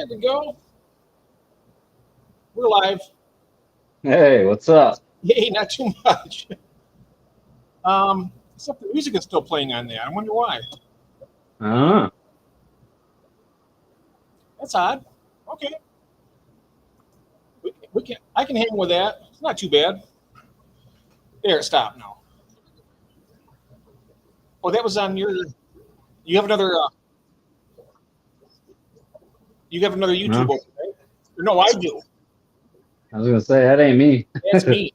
There we go. We're live. Hey, what's up? Yay, not too much. Except the music is still playing on there. I wonder why. Ah, That's odd. Okay, we can. I can hang with that. It's not too bad. There, stop now. Oh, that was on your. You have another. You have another YouTube no. open, right? Or no, I do. I was gonna say that ain't me. That's me.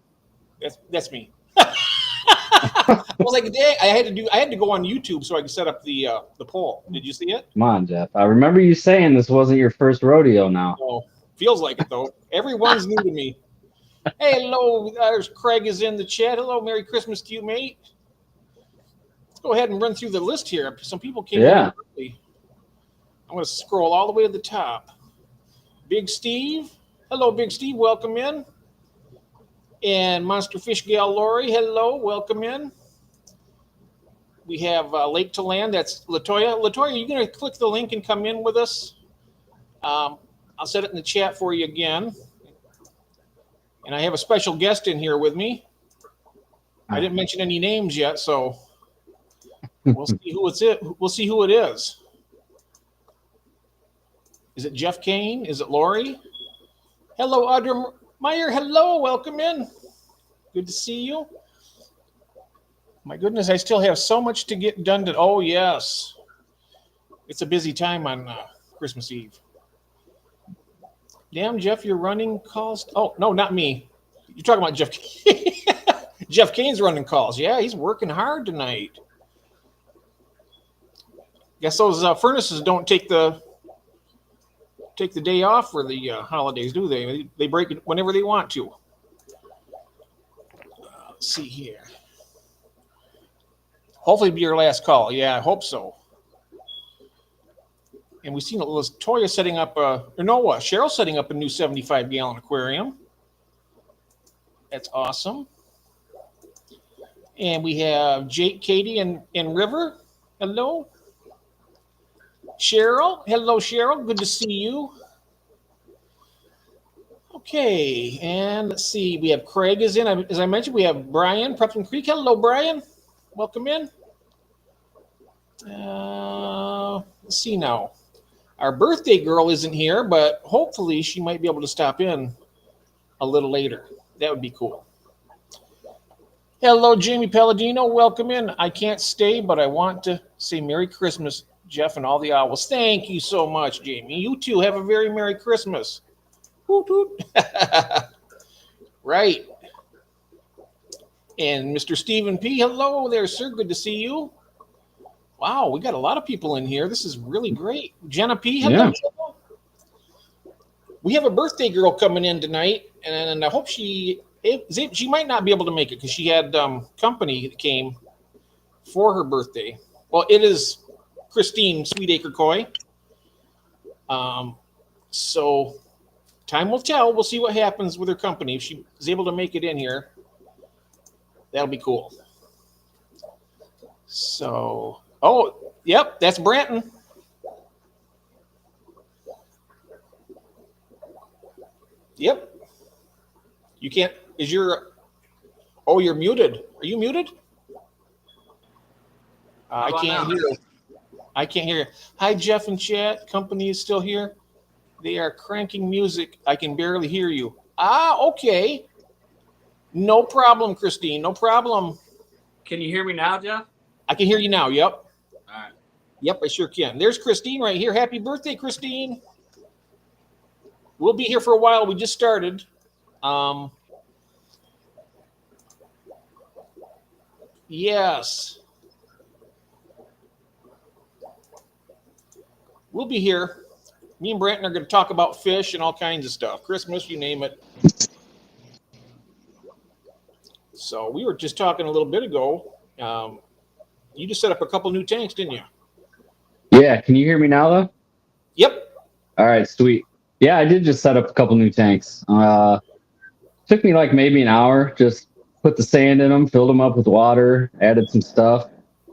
That's me. I was like, dang, I had to do. I had to go on YouTube so I could set up the poll. Did you see it? Come on, Jeff. I remember you saying this wasn't your first rodeo now. No, feels like it though. Everyone's new to me. Hey, hello. There's Craig is in the chat. Hello, Merry Christmas to you, mate. Let's go ahead and run through the list here. Some people came in Yeah. early. I'm going to scroll all the way to the top. Big Steve. Hello, Big Steve. Welcome in. And Monster Fish Gal Lori. Hello. Welcome in. We have Lake to Land. That's Latoya. Latoya, are you going to click the link and come in with us? I'll set it in the chat for you again. And I have a special guest in here with me. I didn't mention any names yet, so we'll see who it's it. We'll see who it is. Is it Jeff Kane? Is it Lori? Hello, Audra Meyer. Hello, welcome in. Good to see you. My goodness, I still have so much to get done. Oh, yes. It's a busy time on Christmas Eve. Damn, Jeff, you're running calls. Oh, no, not me. You're talking about Jeff Kane. Jeff Kane's running calls. Yeah, he's working hard tonight. Guess those furnaces don't take the day off for the holidays, do they? They break it whenever they want to. Let's see here. Hopefully, it'll be your last call. Yeah, I hope so. And we've seen Toya setting up Cheryl setting up a new 75-gallon aquarium. That's awesome. And we have Jake, Katie, and River. Hello. Cheryl. Hello, Cheryl. Good to see you. Okay, and let's see. We have Craig is in. As I mentioned, we have Brian, Prepton Creek. Hello, Brian. Welcome in. Let's see now. Our birthday girl isn't here, but hopefully she might be able to stop in a little later. That would be cool. Hello, Jamie Palladino. Welcome in. I can't stay, but I want to say Merry Christmas, Jeff, and all the owls. Thank you so much, Jamie. You too have a very Merry Christmas. Hoot, hoot. Right. And Mr. Stephen P. Hello there, sir. Good to see you. Wow, we got a lot of people in here. This is really great. Jenna P. Hello, Yeah. Jenna. We have a birthday girl coming in tonight, and I hope she might not be able to make it because she had company that came for her birthday. Well, it is Christine Sweetacre Coy. So time will tell. We'll see what happens with her company. If she is able to make it in here, that'll be cool. So, yep, that's Branton. Yep. You can't, you're muted. Are you muted? I can't hear you. I can't hear you. Hi, Jeff and chat. Company is still here. They are cranking music. I can barely hear you. Okay. No problem, Christine. No problem. Can you hear me now, Jeff? I can hear you now. Yep. All right. Yep, I sure can. There's Christine right here. Happy birthday, Christine. We'll be here for a while. We just started. Yes. We'll be here. Me and Branton are going to talk about fish and all kinds of stuff. Christmas, you name it. So we were just talking a little bit ago. You just set up a couple new tanks, didn't you? Yeah, can you hear me now though? Yep. All right, sweet. Yeah, I did just set up a couple new tanks. Took me like maybe an hour. Just put the sand in them, filled them up with water, added some stuff,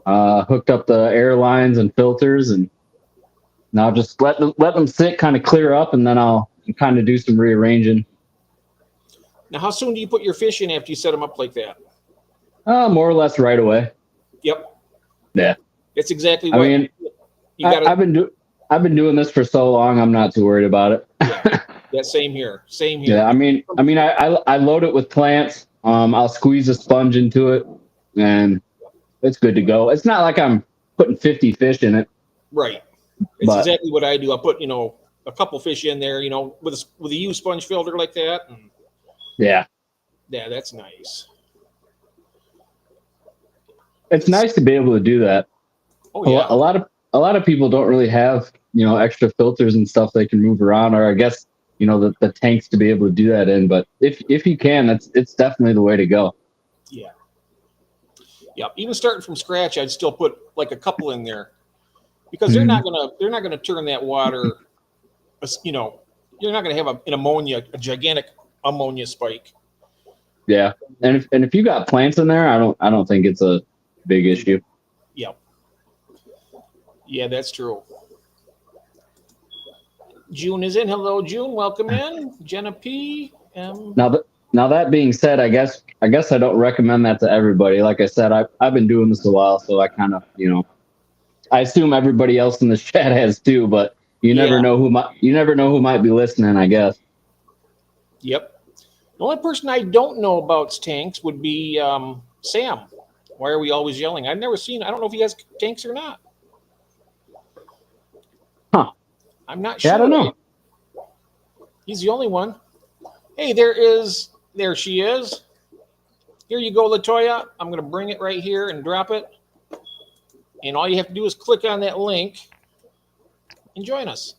hooked up the air lines and filters, and I'll just let them sit, kind of clear up, and then I'll kind of do some rearranging. Now, how soon do you put your fish in after you set them up like that? More or less right away. Yep. Yeah. It's exactly I what mean, you got. I've been doing this for so long. I'm not too worried about it. Yeah, same here. Same here. Yeah. I mean, I load it with plants. I'll squeeze a sponge into it, and it's good to go. It's not like I'm putting 50 fish in it. Right. It's But- exactly what I do. I put, a couple fish in there, with a U sponge filter like that. And Yeah. yeah, that's nice. It's nice to be able to do that. Oh yeah. A lot of people don't really have, extra filters and stuff they can move around, or I guess, the tanks to be able to do that in. But if you can, it's definitely the way to go. Yeah. Yep. Even starting from scratch, I'd still put like a couple in there because they're not gonna turn that water. You're not gonna have a gigantic ammonia spike. Yeah. And if you got plants in there, I don't think it's a big issue. Yep. Yeah, that's true. June is in. Hello, June. Welcome in. Jenna P. Now that being said, I guess I don't recommend that to everybody. Like I said, I've been doing this a while, so I kind of, I assume everybody else in this chat has too, but you never know who might be listening, I guess. Yep. The only person I don't know about tanks would be Sam. Why are we always yelling? I don't know if he has tanks or not. Huh. I'm not sure. Yeah, I don't know. He's the only one. Hey, there she is. Here you go, Latoya. I'm going to bring it right here and drop it. And all you have to do is click on that link and join us.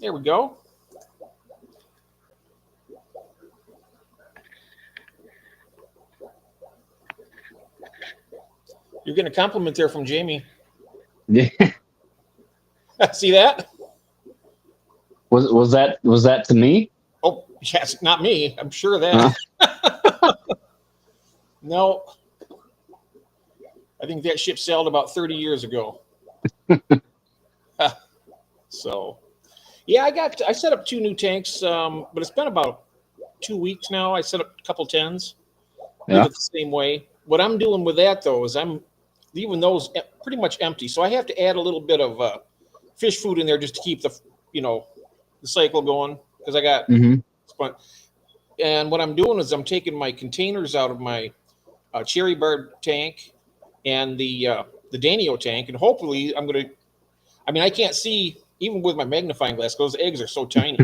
There we go. You're getting a compliment there from Jamie. Yeah. See that? Was that to me? Oh, yes, not me. I'm sure of that. No. I think that ship sailed about 30 years ago. So, yeah, I set up 2 new tanks, but it's been about 2 weeks now. I set up a couple 10s. Leave it the same way. What I'm doing with that, though, is I'm leaving those pretty much empty. So I have to add a little bit of fish food in there just to keep the cycle going, because I got and what I'm doing is I'm taking my containers out of my cherry bird tank and the Danio tank, and hopefully I can't see even with my magnifying glass because those eggs are so tiny.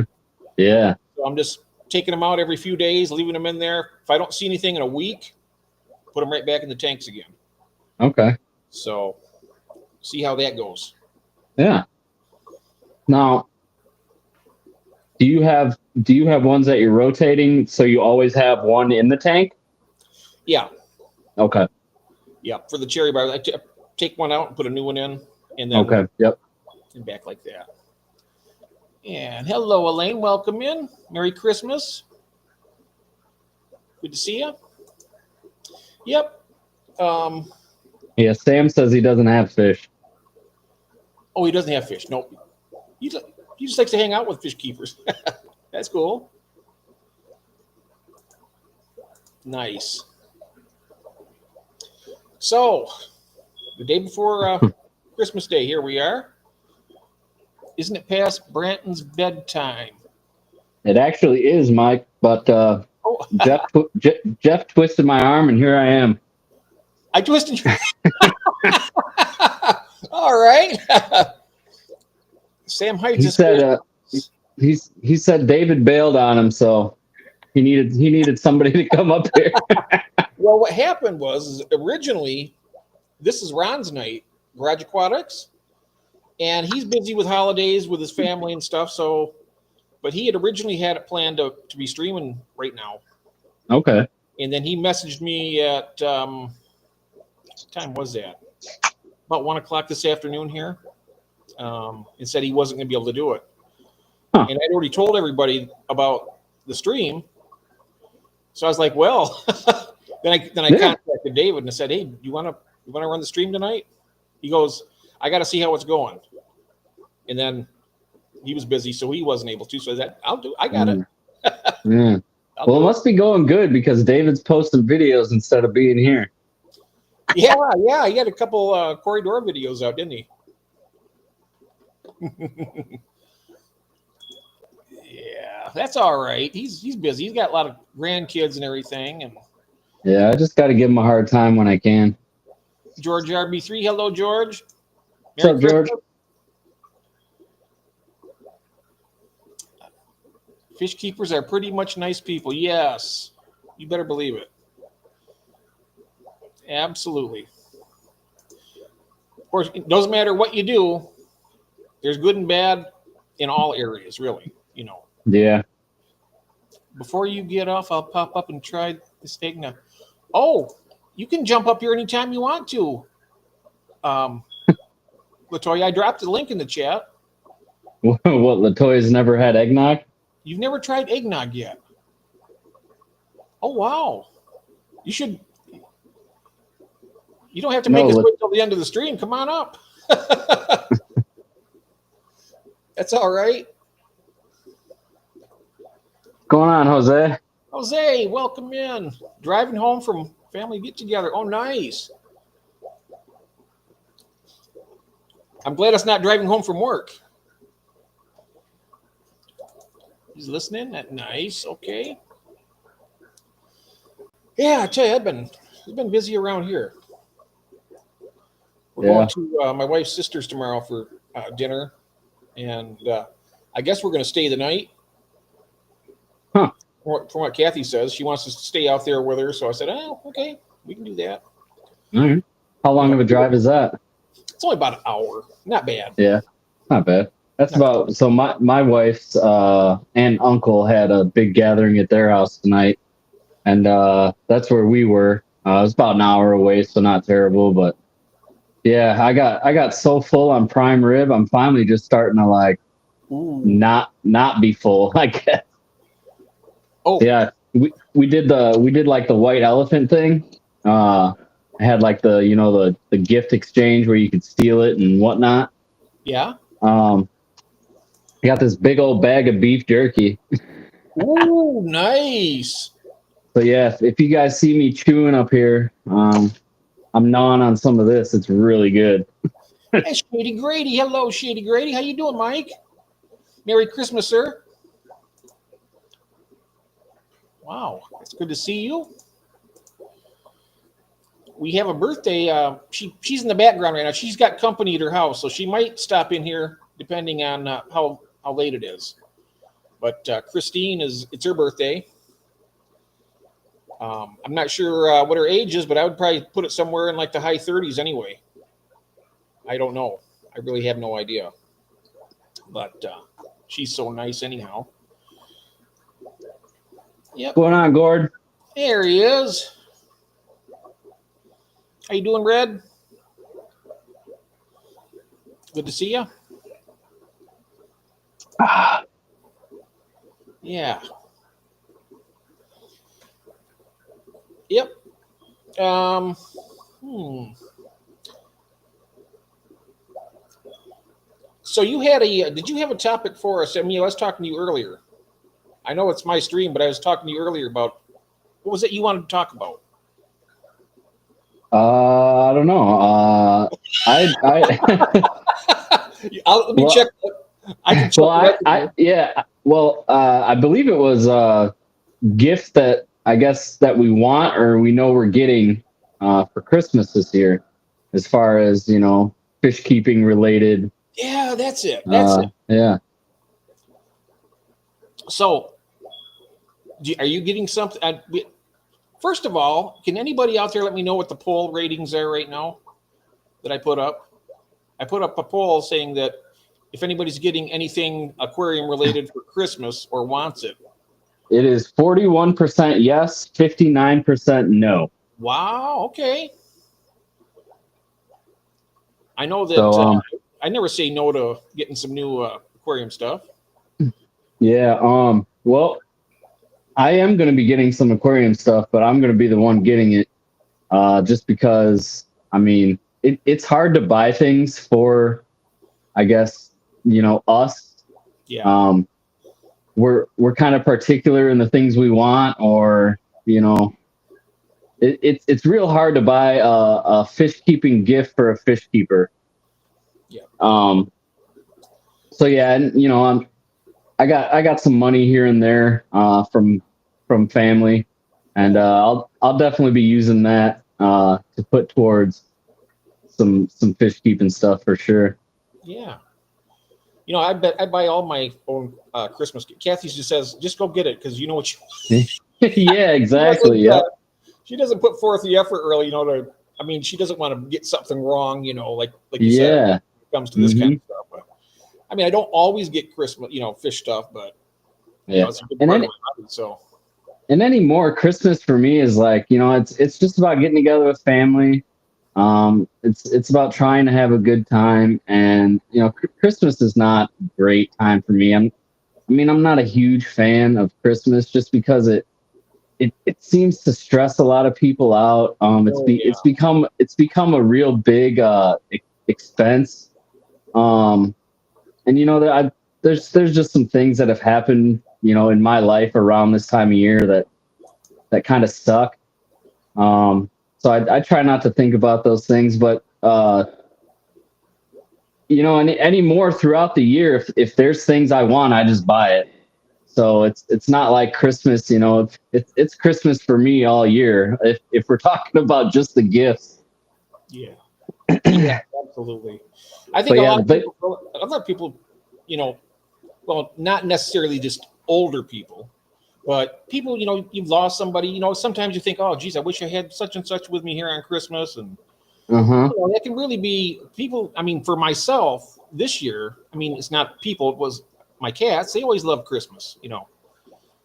Yeah. So I'm just taking them out every few days, leaving them in there. If I don't see anything in a week, put them right back in the tanks again. Okay. So see how that goes. Yeah. Now, do you have ones that you're rotating so you always have one in the tank? Yeah. Okay. Yeah. For the cherry bar, I take one out and put a new one in, and then Okay. Yep. and back like that. And hello, Elaine. Welcome in. Merry Christmas. Good to see you. Yep. Yeah. Sam says he doesn't have fish. Oh, he doesn't have fish. Nope. He just likes to hang out with fish keepers. That's cool. Nice. So, the day before Christmas Day, here we are. Isn't it past Branton's bedtime? It actually is, Mike. But Jeff twisted my arm, and here I am. I twisted your. All right. Sam Heights. He said David bailed on him, so he needed somebody to come up here. Well, what happened was originally, this is Ron's night, Garage Aquatics, and he's busy with holidays with his family and stuff. So, but he had originally had it planned to be streaming right now. Okay. And then he messaged me at what time was that? About 1:00 this afternoon here, and said he wasn't going to be able to do it. Huh. And I'd already told everybody about the stream, so I was like, "Well," then I contacted David and I said, "Hey, you want to run the stream tonight?" He goes, "I got to see how it's going." and then he was busy, so he wasn't able to. So I got it. Yeah. I'll Well, it do it. must be going good because David's posting videos instead of being here. Yeah. He had a couple Corey Dora videos out, didn't he? Yeah, that's all right. He's busy. He's got a lot of grandkids and everything. And Yeah, I just got to give him a hard time when I can. George RB3, hello George. What's up, George? Fish keepers are pretty much nice people. Yes, you better believe it. Absolutely. Of course, it doesn't matter what you do. There's good and bad in all areas, really. You know. Yeah. Before you get off, I'll pop up and try the steak now. Oh, you can jump up here anytime you want to. Latoya, I dropped the link in the chat. What, Latoya's never had eggnog? You've never tried eggnog yet. Oh, wow. You should. You don't have to make us wait till the end of the stream. Come on up. That's all right. What's going on, Jose? Jose, welcome in. Driving home from family get together. Oh, nice. I'm glad it's not driving home from work. He's listening. That's nice. Okay. Yeah, I tell you, it's been busy around here. We're going to my wife's sister's tomorrow for dinner, and I guess we're going to stay the night. Huh. From what Kathy says, she wants us to stay out there with her. So I said, "Oh, okay, we can do that." All right. How long of a drive is that? It's only about an hour. Not bad. Yeah, not bad. That's about so. My wife's aunt and uncle had a big gathering at their house tonight, and that's where we were. It was about an hour away, so not terrible. But yeah, I got so full on prime rib. I'm finally just starting to like not be full, I guess. Oh yeah, we did like the white elephant thing. I had like the gift exchange where you could steal it and whatnot. Yeah. I got this big old bag of beef jerky. Ooh, nice. So yeah, if you guys see me chewing up here, I'm gnawing on some of this. It's really good. Hey, Shady Grady. Hello, Shady Grady. How you doing, Mike? Merry Christmas, sir. Wow, it's good to see you. We have a birthday. She's in the background right now. She's got company at her house, so she might stop in here depending on how late it is. But Christine it's her birthday. I'm not sure what her age is, but I would probably put it somewhere in like the high 30s anyway. I don't know. I really have no idea. But she's so nice anyhow. Yep. What's going on, Gord? There he is. How you doing, Red? Good to see you. Yeah. Yep. So you had did you have a topic for us? I mean, I was talking to you earlier. I know it's my stream, but I was talking to you earlier about what was it you wanted to talk about? I don't know. Let me check. I can check. I believe it was gifts that I guess that we want or we know we're getting for Christmas this year, as far as fish keeping related. Yeah, that's it. Yeah. So, are you getting something? First of all, can anybody out there let me know what the poll ratings are right now that I put up? I put up a poll saying that if anybody's getting anything aquarium related for Christmas or wants it. It is 41% yes, 59% no. Wow. Okay. I know that I never say no to getting some new aquarium stuff. Yeah. Well, I am going to be getting some aquarium stuff, but I'm going to be the one getting it just because, I mean, it's hard to buy things for, I guess, us. Yeah. We're kind of particular in the things we want, or it's real hard to buy a fish keeping gift for a fish keeper. Yeah. So yeah, and I got some money here and there from family, and I'll definitely be using that to put towards some fish keeping stuff for sure. Yeah. I bet I buy all my own Christmas. Kathy just says, just go get it because you know what Yeah, exactly. Yeah. Yeah. She doesn't put forth the effort early, she doesn't want to get something wrong, like you said, when it comes to this kind of stuff. But I don't always get Christmas, fish stuff, but it's a big part of my hobby. So. And anymore, Christmas for me is like, it's just about getting together with family. It's about trying to have a good time, and Christmas is not a great time for me. I'm not a huge fan of Christmas just because it seems to stress a lot of people out. It's become a real big expense. And there's just some things that have happened in my life around this time of year that kind of suck. So I try not to think about those things, but any more throughout the year, if there's things I want, I just buy it. So it's not like Christmas, it's Christmas for me all year. If we're talking about just the gifts. Yeah. Yeah, absolutely. I think a lot of people, well, not necessarily just older people, but people, you've lost somebody, sometimes you think, oh, geez, I wish I had such and such with me here on Christmas. And that can really be people. For myself this year, it's not people, it was my cats. They always love Christmas,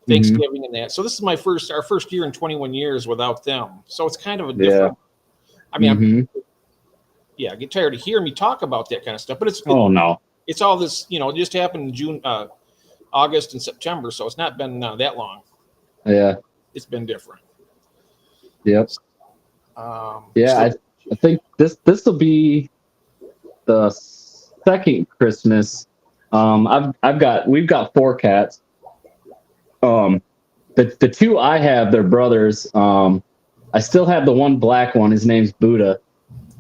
Thanksgiving and that. So this is our first year in 21 years without them. So it's kind of a different, I get tired of hearing me talk about that kind of stuff, but it's all this, it just happened in June, August and September. So it's not been that long. Yeah. It's been different. Yep. I think this will be the second Christmas. We've got 4 cats. The 2 I have, they're brothers. I still have the one black one. His name's Buddha.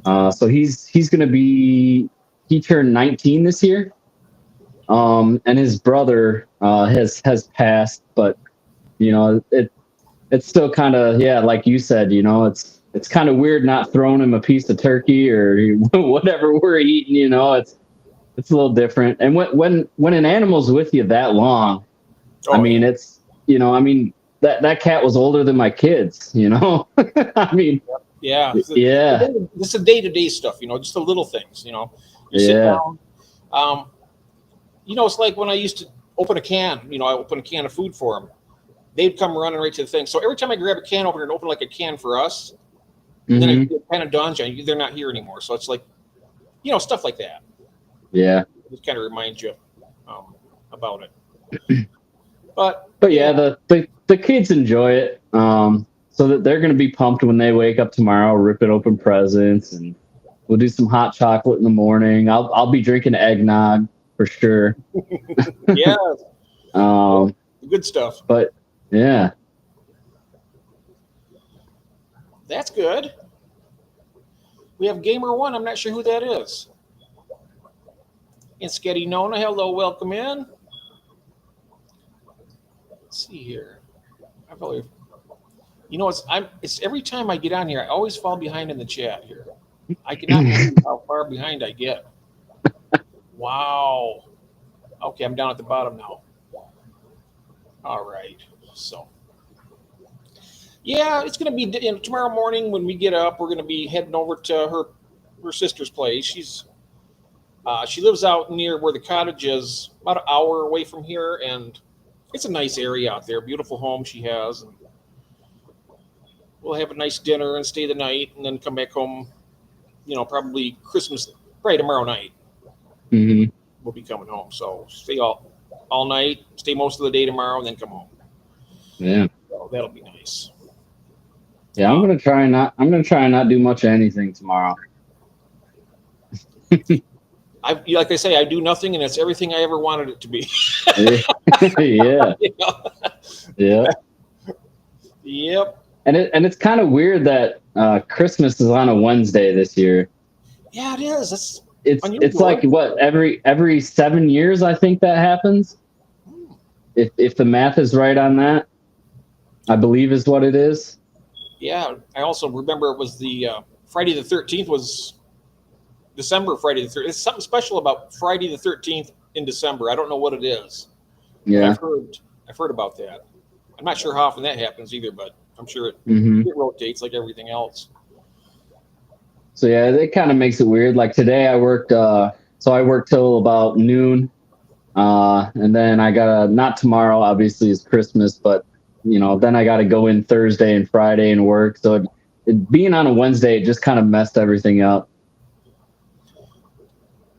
So he's gonna be, he turned 19 this year. And his brother has passed, but it's still kind of, like you said, it's kind of weird not throwing him a piece of turkey or whatever we're eating. It's a little different. And when an animal's with you that long, it's that cat was older than my kids. Yeah. Yeah. This is day-to-day stuff, just the little things, you sit down. It's like when I used to open a can, I open a can of food for them. They'd come running right to the thing. So every time I grab a can opener and open like a can for us, then it kind of dawns on you, they're not here anymore. So it's like, stuff like that. Yeah. It kind of reminds you about it. But yeah, the kids enjoy it. So that they're going to be pumped when they wake up tomorrow, ripping open presents, and we'll do some hot chocolate in the morning. I'll be drinking eggnog for sure. Yeah. Good stuff. But yeah. That's good. We have Gamer One. I'm not sure who that is. And Sketty Nona, hello, welcome in. Let's see here. I probably, it's every time I get on here, I always fall behind in the chat here. I cannot believe how far behind I get. Wow. Okay, I'm down at the bottom now. All right. So, yeah, it's going to be tomorrow morning when we get up. We're going to be heading over to her sister's place. She lives out near where the cottage is, about an hour away from here, and it's a nice area out there. Beautiful home she has. And we'll have a nice dinner and stay the night, and then come back home. Probably tomorrow night. We'll be coming home. So stay all night, stay most of the day tomorrow, and then come home. Yeah. So that'll be nice. Yeah, I'm gonna try and not do much of anything tomorrow. like I say, I do nothing, and it's everything I ever wanted it to be. Yeah, You know? yeah. Yep. And it's kind of weird that Christmas is on a Wednesday this year. Yeah, it is. That's It's unusual. like what every 7 years I think that happens. If the math is right on that, I believe is what it is. Yeah, I also remember it was the Friday the 13th was December Friday the 13th. It's something special about Friday the 13th in December. I don't know what it is. But Yeah. I've heard about that. I'm not sure how often that happens either, but I'm sure it rotates like everything else. So yeah, it kind of makes it weird. Like today I worked so I worked till about noon. And then I gotta, not tomorrow obviously is Christmas, but then I gotta go in Thursday and Friday and work. So being on a Wednesday, it just kind of messed everything up.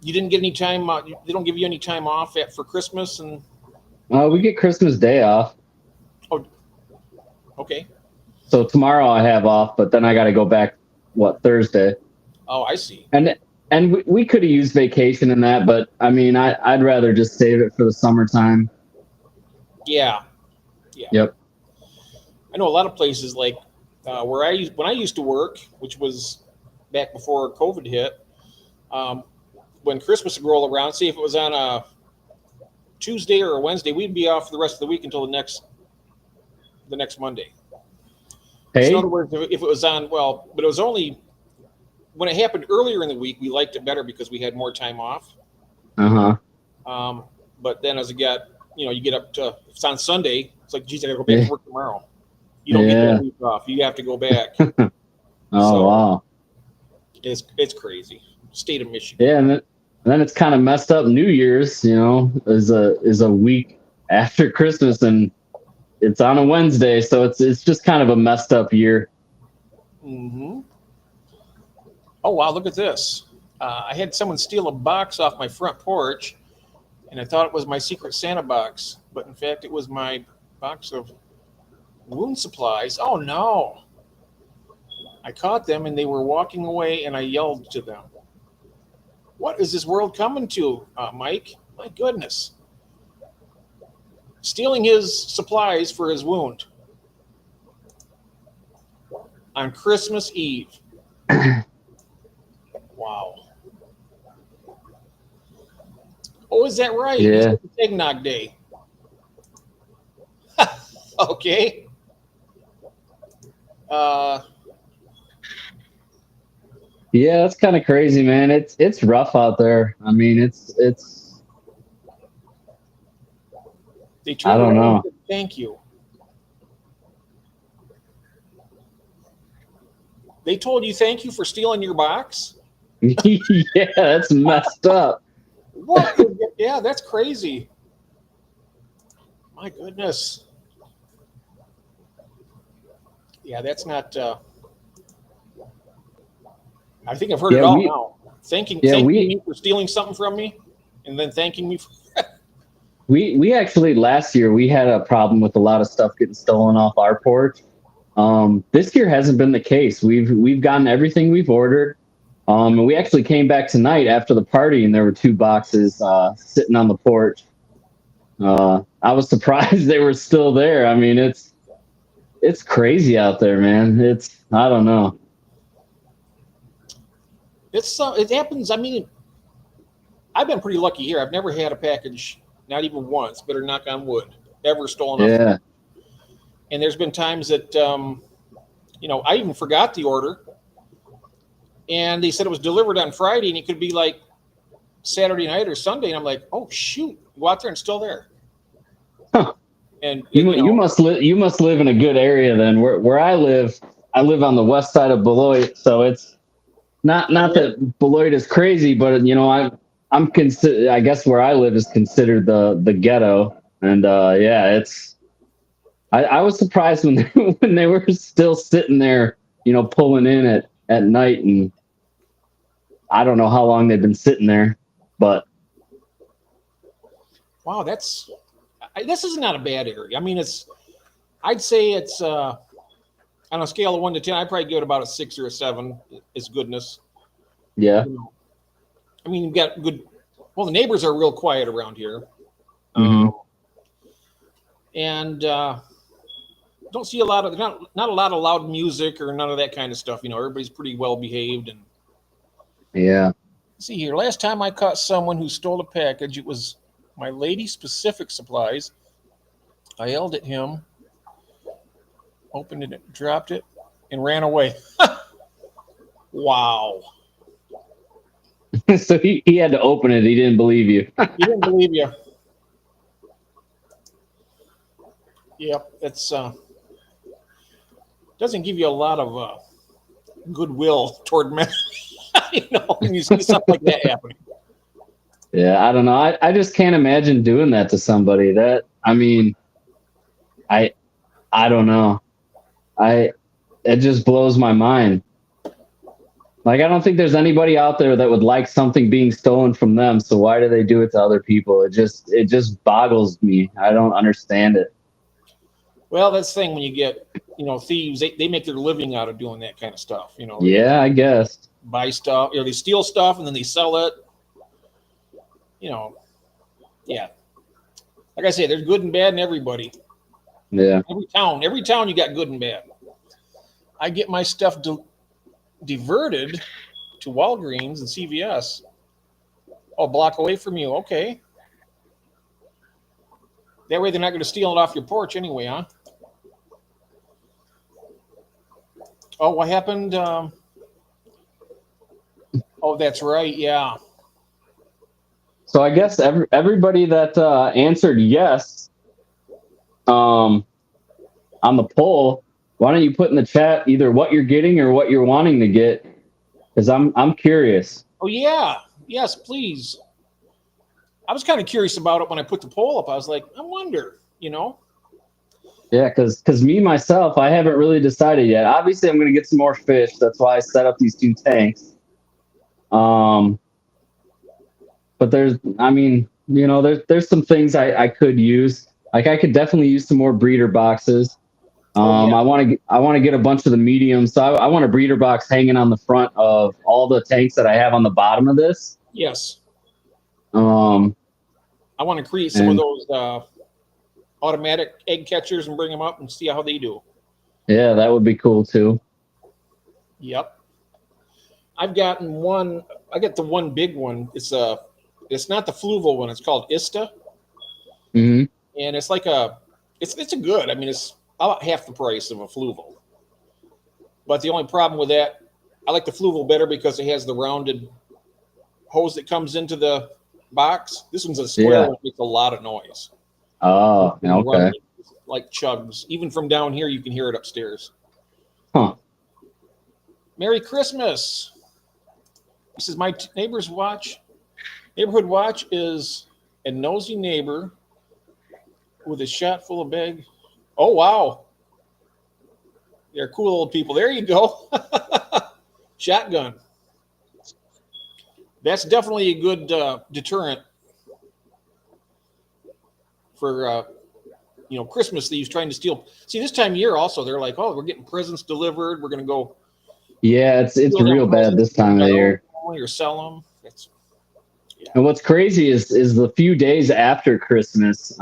You didn't get any time. They don't give you any time off for Christmas, and We get Christmas Day off. oh, okay. So tomorrow I have off, but then I gotta go back Thursday. Oh, I see. And we could have used vacation in that, but I mean, I'd rather just save it for the summertime. Yeah. Yep. I know a lot of places like when I used to work, which was back before COVID hit. When Christmas would roll around, see if it was on a Tuesday or a Wednesday, we'd be off for the rest of the week until the next Monday. Hey. So in other words, if it was on, but it was only when it happened earlier in the week, we liked it better because we had more time off. But then as it got, you get up to, if it's on Sunday, it's like, geez, I gotta go back to work tomorrow. You don't get that week off. You have to go back. Wow. It's crazy. State of Michigan. Yeah, and then it's kind of messed up. New Year's, is a week after Christmas, and it's on a Wednesday, so it's just kind of a messed up year. Mm-hmm. Oh wow! Look at this. I had someone steal a box off my front porch, and I thought it was my Secret Santa box, but in fact, it was my box of wound supplies. Oh no! I caught them, and they were walking away, and I yelled to them. What is this world coming to, Mike? My goodness. Stealing his supplies for his wound on Christmas Eve. Wow. Oh, is that right? Yeah. It's Eggnog Day. Okay. Yeah, that's kind of crazy, man. It's rough out there. I mean, it's They turned I don't around know. and said, thank you. They told you thank you for stealing your box? Yeah, that's messed up. What? Yeah, that's crazy. My goodness. Yeah, that's not. I think I've heard it all now. Thanking me for stealing something from me, and then thanking me for. We actually last year we had a problem with a lot of stuff getting stolen off our porch. This year hasn't been the case. We've gotten everything we've ordered. And we actually came back tonight after the party, and there were 2 boxes sitting on the porch. I was surprised they were still there. I mean, it's crazy out there, man. I don't know. It happens. I mean, I've been pretty lucky here. I've never had a package, not even once, better knock on wood, ever stolen off. Yeah. And there's been times that, I even forgot the order. And they said it was delivered on Friday, and it could be like Saturday night or Sunday. And I'm like, oh, shoot. Go out there and it's still there. Huh. And you must live in a good area then. Where I live on the west side of Beloit, so it's not that Beloit is crazy, but I'm consider, I guess where I live is considered the ghetto, and I was surprised when they were still sitting there, pulling in at night, and I don't know how long they've been sitting there, but wow, this is not a bad area. I mean, I'd say it's on a scale of 1 to 10, I'd probably give it about a 6 or a 7 is goodness. yeah. I mean, you've got good Well, the neighbors are real quiet around here. Mhm. And don't see a lot of not a lot of loud music or none of that kind of stuff. Everybody's pretty well behaved. And Yeah. see here, last time I caught someone who stole a package, it was my Lady Specific Supplies. I yelled at him, opened it, dropped it, and ran away. Wow. So he had to open it. He didn't believe you. He didn't believe you. Yep, it's doesn't give you a lot of goodwill toward men. When you see something like that happening. Yeah, I don't know. I just can't imagine doing that to somebody. I don't know. It just blows my mind. Like, I don't think there's anybody out there that would like something being stolen from them. So why do they do it to other people? It just boggles me. I don't understand it. Well, that's the thing when you get, thieves, they make their living out of doing that kind of stuff. Yeah, I guess. Buy stuff, they steal stuff and then they sell it. Yeah. Like I say, there's good and bad in everybody. Yeah. Every town you got good and bad. I get my stuff diverted to Walgreens and CVS. Oh, a block away from you. Okay. That way they're not going to steal it off your porch anyway, huh? Oh, what happened? Oh, that's right. Yeah. So I guess everybody that answered yes on the poll, why don't you put in the chat either what you're getting or what you're wanting to get? Because I'm curious. Oh, yeah. Yes, please. I was kind of curious about it when I put the poll up. I was like, I wonder, Yeah, because me myself, I haven't really decided yet. Obviously, I'm going to get some more fish. That's why I set up these 2 tanks. But there's some things I could use. Like, I could definitely use some more breeder boxes. I want to get a bunch of the mediums. So I want a breeder box hanging on the front of all the tanks that I have on the bottom of this. Yes. Um, I want to create some of those automatic egg catchers and bring them up and see how they do. Yeah, that would be cool too. Yep. I've gotten one. I got the one big one. It's not the Fluval one. It's called Ista. Mm-hmm. And it's like it's a good. I mean, it's about half the price of a Fluval. But the only problem with that, I like the Fluval better because it has the rounded hose that comes into the box. This one's a square one, makes a lot of noise. Oh, okay. Like chugs. Even from down here, you can hear it upstairs. Huh. Merry Christmas. This is my neighbor's watch. Neighborhood watch is a nosy neighbor with a shot full of bag. Oh, wow. They're cool old people. There you go. Shotgun. That's definitely a good deterrent for Christmas thieves trying to steal. See, this time of year also, they're like, oh, we're getting presents delivered. We're going to go. Yeah, it's real bad this time of the year. Or sell them. And what's crazy is the few days after Christmas,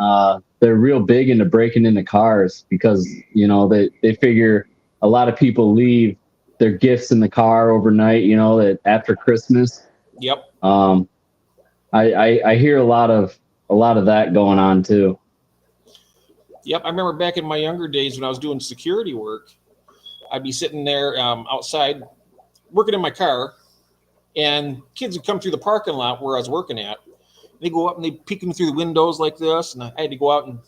they're real big into breaking into cars because, they figure a lot of people leave their gifts in the car overnight, that after Christmas. Yep. I hear a lot of that going on too. Yep. I remember back in my younger days when I was doing security work, I'd be sitting there outside working in my car, and kids would come through the parking lot where I was working at. They go up and they peek them through the windows like this, and I had to go out and,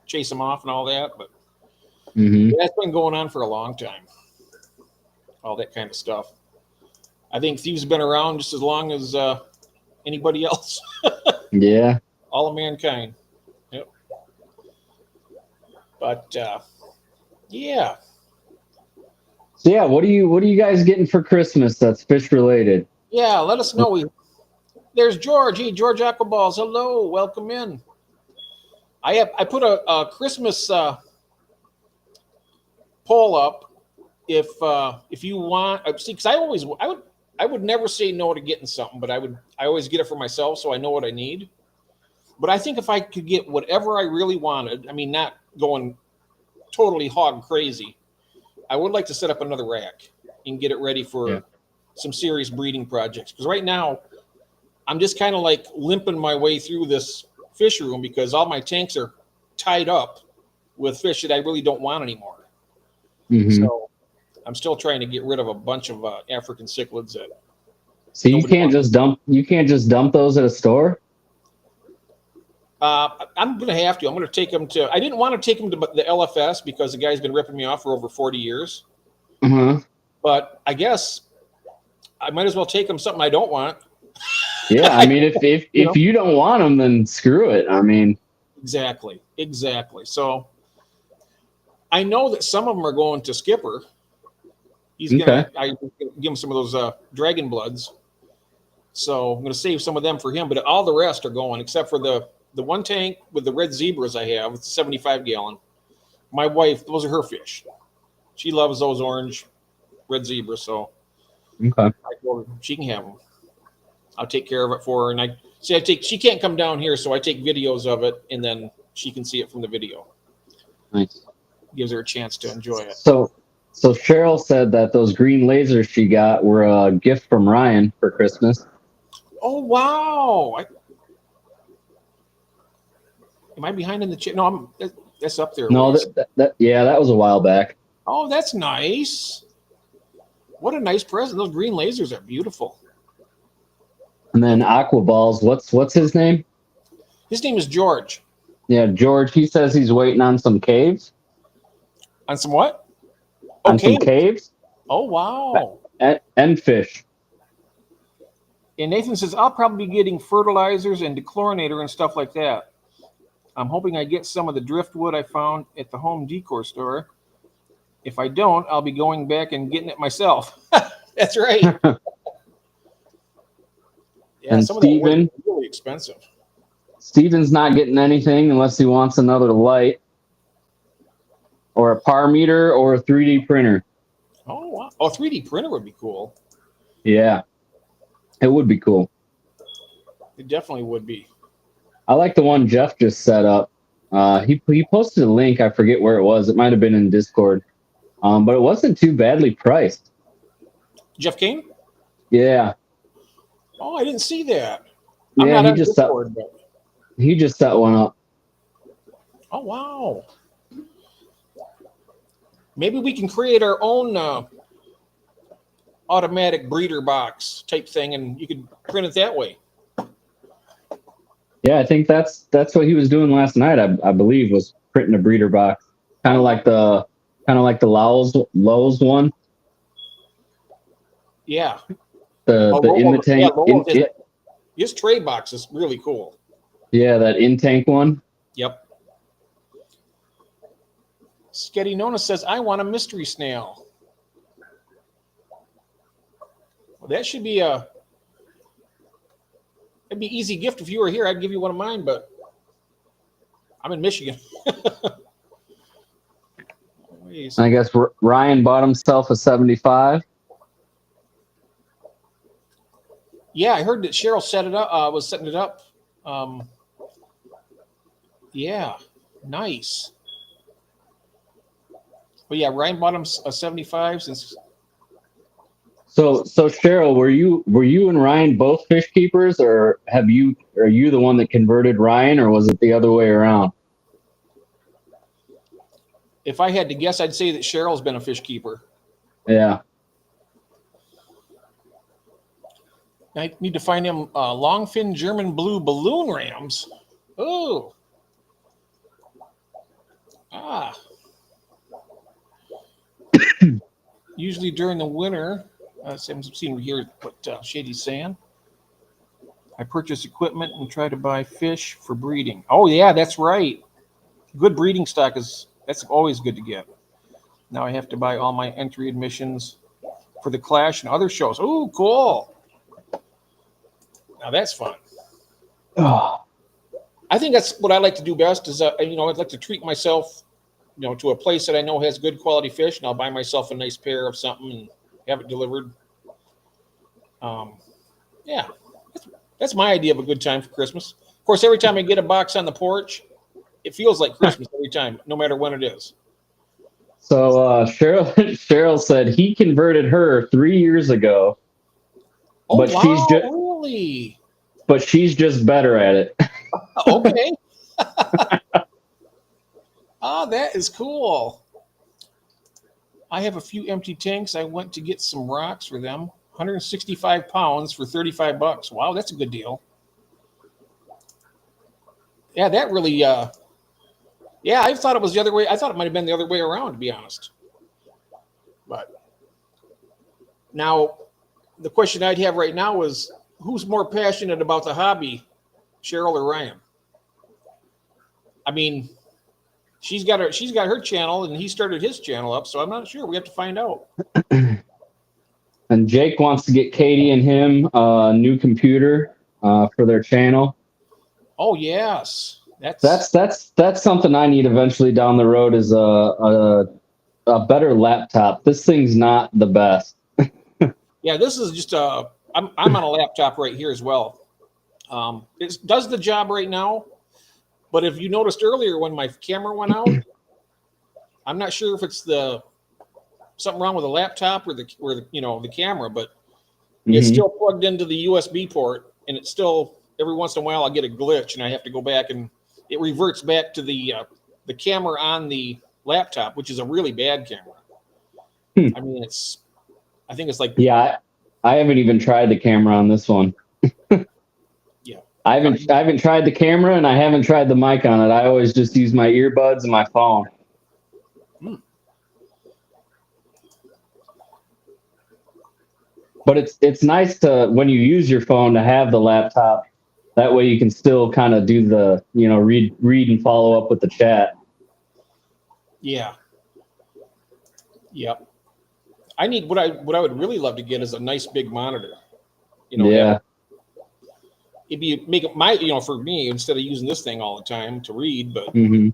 chase them off and all that. But that's been going on for a long time. All that kind of stuff. I think thieves have been around just as long as anybody else. Yeah. All of mankind. Yep. But yeah. So yeah, what are you guys getting for Christmas that's fish related? Yeah, let us know. There's George. Hey, George Aquaballs. Hello, welcome in. I put a Christmas poll up. If you want, see, because I I would never say no to getting something, but I always get it for myself, so I know what I need. But I think if I could get whatever I really wanted, I mean, not going totally hog crazy, I would like to set up another rack and get it ready for some serious breeding projects. Because right now, I'm just kind of like limping my way through this fish room because all my tanks are tied up with fish that I really don't want anymore. Mm-hmm. So I'm still trying to get rid of a bunch of African cichlids that. So you can't just dump those at a store? I'm going to have to. I'm going to take them to. I didn't want to take them to the LFS because the guy's been ripping me off for over 40 years. Uh-huh. But I guess I might as well take them something I don't want. Yeah, I mean, if you don't want them, then screw it. I mean, exactly. So I know that some of them are going to Skipper. He's gonna. I give him some of those Dragon Bloods. So I'm going to save some of them for him, but all the rest are going except for the one tank with the red zebras I have. It's a 75 gallon. My wife, those are her fish. She loves those orange red zebras, so she can have them. I'll take care of it for her, and she can't come down here, so I take videos of it, and then she can see it from the video. Nice. Gives her a chance to enjoy it. So Cheryl said that those green lasers she got were a gift from Ryan for Christmas. Oh wow! Am I behind in the chat? No, that's up there. No, that was a while back. Oh, that's nice. What a nice present. Those green lasers are beautiful. And then Aqua Balls, what's his name? His name is George. Yeah, George. He says he's waiting on some caves. On some what? On some caves. Oh, wow. And fish. And Nathan says, I'll probably be getting fertilizers and dechlorinator and stuff like that. I'm hoping I get some of the driftwood I found at the home decor store. If I don't, I'll be going back and getting it myself. That's right. Yeah, and some Steven, of that wood is really expensive. Steven's not getting anything unless he wants another light or a par meter or a 3D printer. Oh, wow. Oh, 3D printer would be cool. Yeah, it would be cool. It definitely would be. I like the one Jeff just set up. He posted a link. I forget where it was. It might have been in Discord. But it wasn't too badly priced. Jeff Kane? Yeah. Oh, I didn't see that. Yeah, he just set one up. Oh, wow. Maybe we can create our own automatic breeder box type thing, and you could print it that way. Yeah, I think that's what he was doing last night. I believe was printing a breeder box, kind of like the Lowe's one. Yeah. The in the tank. His tray box is really cool. Yeah, that in tank one. Yep. Sketty Nona says, I want a mystery snail. Well, that should be it'd be an easy gift if you were here. I'd give you one of mine, but I'm in Michigan. I guess Ryan bought himself a 75. Yeah, I heard that Cheryl set it up. Was setting it up. Yeah, nice. But yeah, Ryan bought him a 75 since. So Cheryl, were you and Ryan both fish keepers, or are you the one that converted Ryan, or was it the other way around? If I had to guess, I'd say that Cheryl's been a fish keeper. Yeah. I need to find him longfin German blue balloon rams. Oh. Usually during the winter, I'm seeing here what Shady's saying. I purchase equipment and try to buy fish for breeding. Oh yeah, that's right. Good breeding stock that's always good to get. Now I have to buy all my entry admissions for the Clash and other shows. Oh, cool. Now that's fun. Oh. I think that's what I like to do best is, I'd like to treat myself, to a place that I know has good quality fish, and I'll buy myself a nice pair of something and have it delivered. Yeah, that's my idea of a good time for Christmas. Of course, every time I get a box on the porch, it feels like Christmas every time, no matter when it is. So Cheryl said he converted her 3 years ago, Oh, but she's just wow, really? just better at it. Okay. Ah, that is cool. I have a few empty tanks. I went to get some rocks for them. 165 pounds for $35. Wow, that's a good deal. Yeah, that really, yeah, I thought it was the other way. I thought it might have been the other way around, to be honest. But now, the question I'd have right now is who's more passionate about the hobby, Cheryl or Ryan? I mean, she's got her channel and he started his channel up, so I'm not sure. We have to find out. And Jake wants to get Katie and him a new computer for their channel. Oh yes, That's something I need eventually down the road is a better laptop. This thing's not the best. Yeah, this is just I'm on a laptop right here as well. It does the job right now, but if you noticed earlier when my camera went out, I'm not sure if it's something wrong with the laptop or the camera, but it's still plugged into the USB port, and it's still every once in a while I get a glitch and I have to go back and it reverts back to the camera on the laptop, which is a really bad camera. I mean, I think it's like, yeah, I haven't even tried the camera on this one. Yeah, I haven't tried the camera and I haven't tried the mic on it. I always just use my earbuds and my phone. But it's nice to, when you use your phone, to have the laptop. That way you can still kind of do the, read and follow up with the chat. Yeah. Yep. I need what I would really love to get is a nice big monitor. Yeah. It'd be make it for me instead of using this thing all the time to read. But of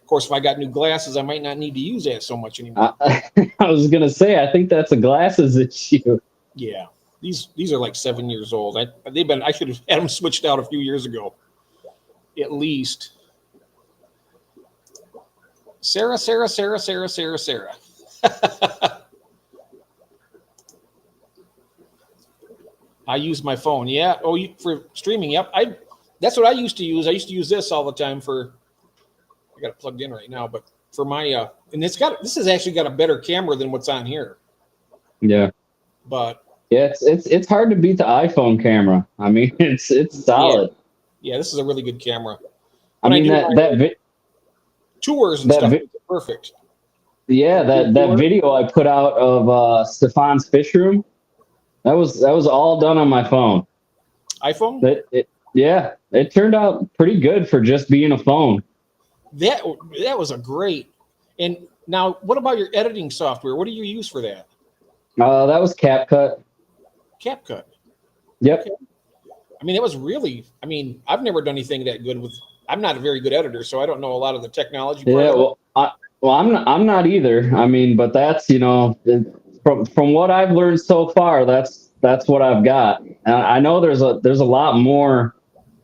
course, if I got new glasses, I might not need to use that so much anymore. I was gonna say, I think that's a glasses issue. Yeah. These are like 7 years old. I should have had them switched out a few years ago, at least. Sarah. I use my phone. Yeah. Oh, for streaming. Yep. That's what I used to use. I used to use this all the time I got it plugged in right now, but for my and this has actually got a better camera than what's on here. Yeah. But yeah, it's hard to beat the iPhone camera. I mean, it's solid. Yeah, this is a really good camera. When I mean that tours and stuff, it's perfect. Yeah, that video I put out of Stefan's fish room, that was all done on my phone. iPhone? It turned out pretty good for just being a phone. That was a great. And now, what about your editing software? What do you use for that? That was CapCut. CapCut. Yep. Okay. I mean, it was really. I mean, I've never done anything that good with. I'm not a very good editor, so I don't know a lot of the technology. Yeah, I'm not either. I mean, but that's from what I've learned so far, that's what I've got. And I know there's a lot more.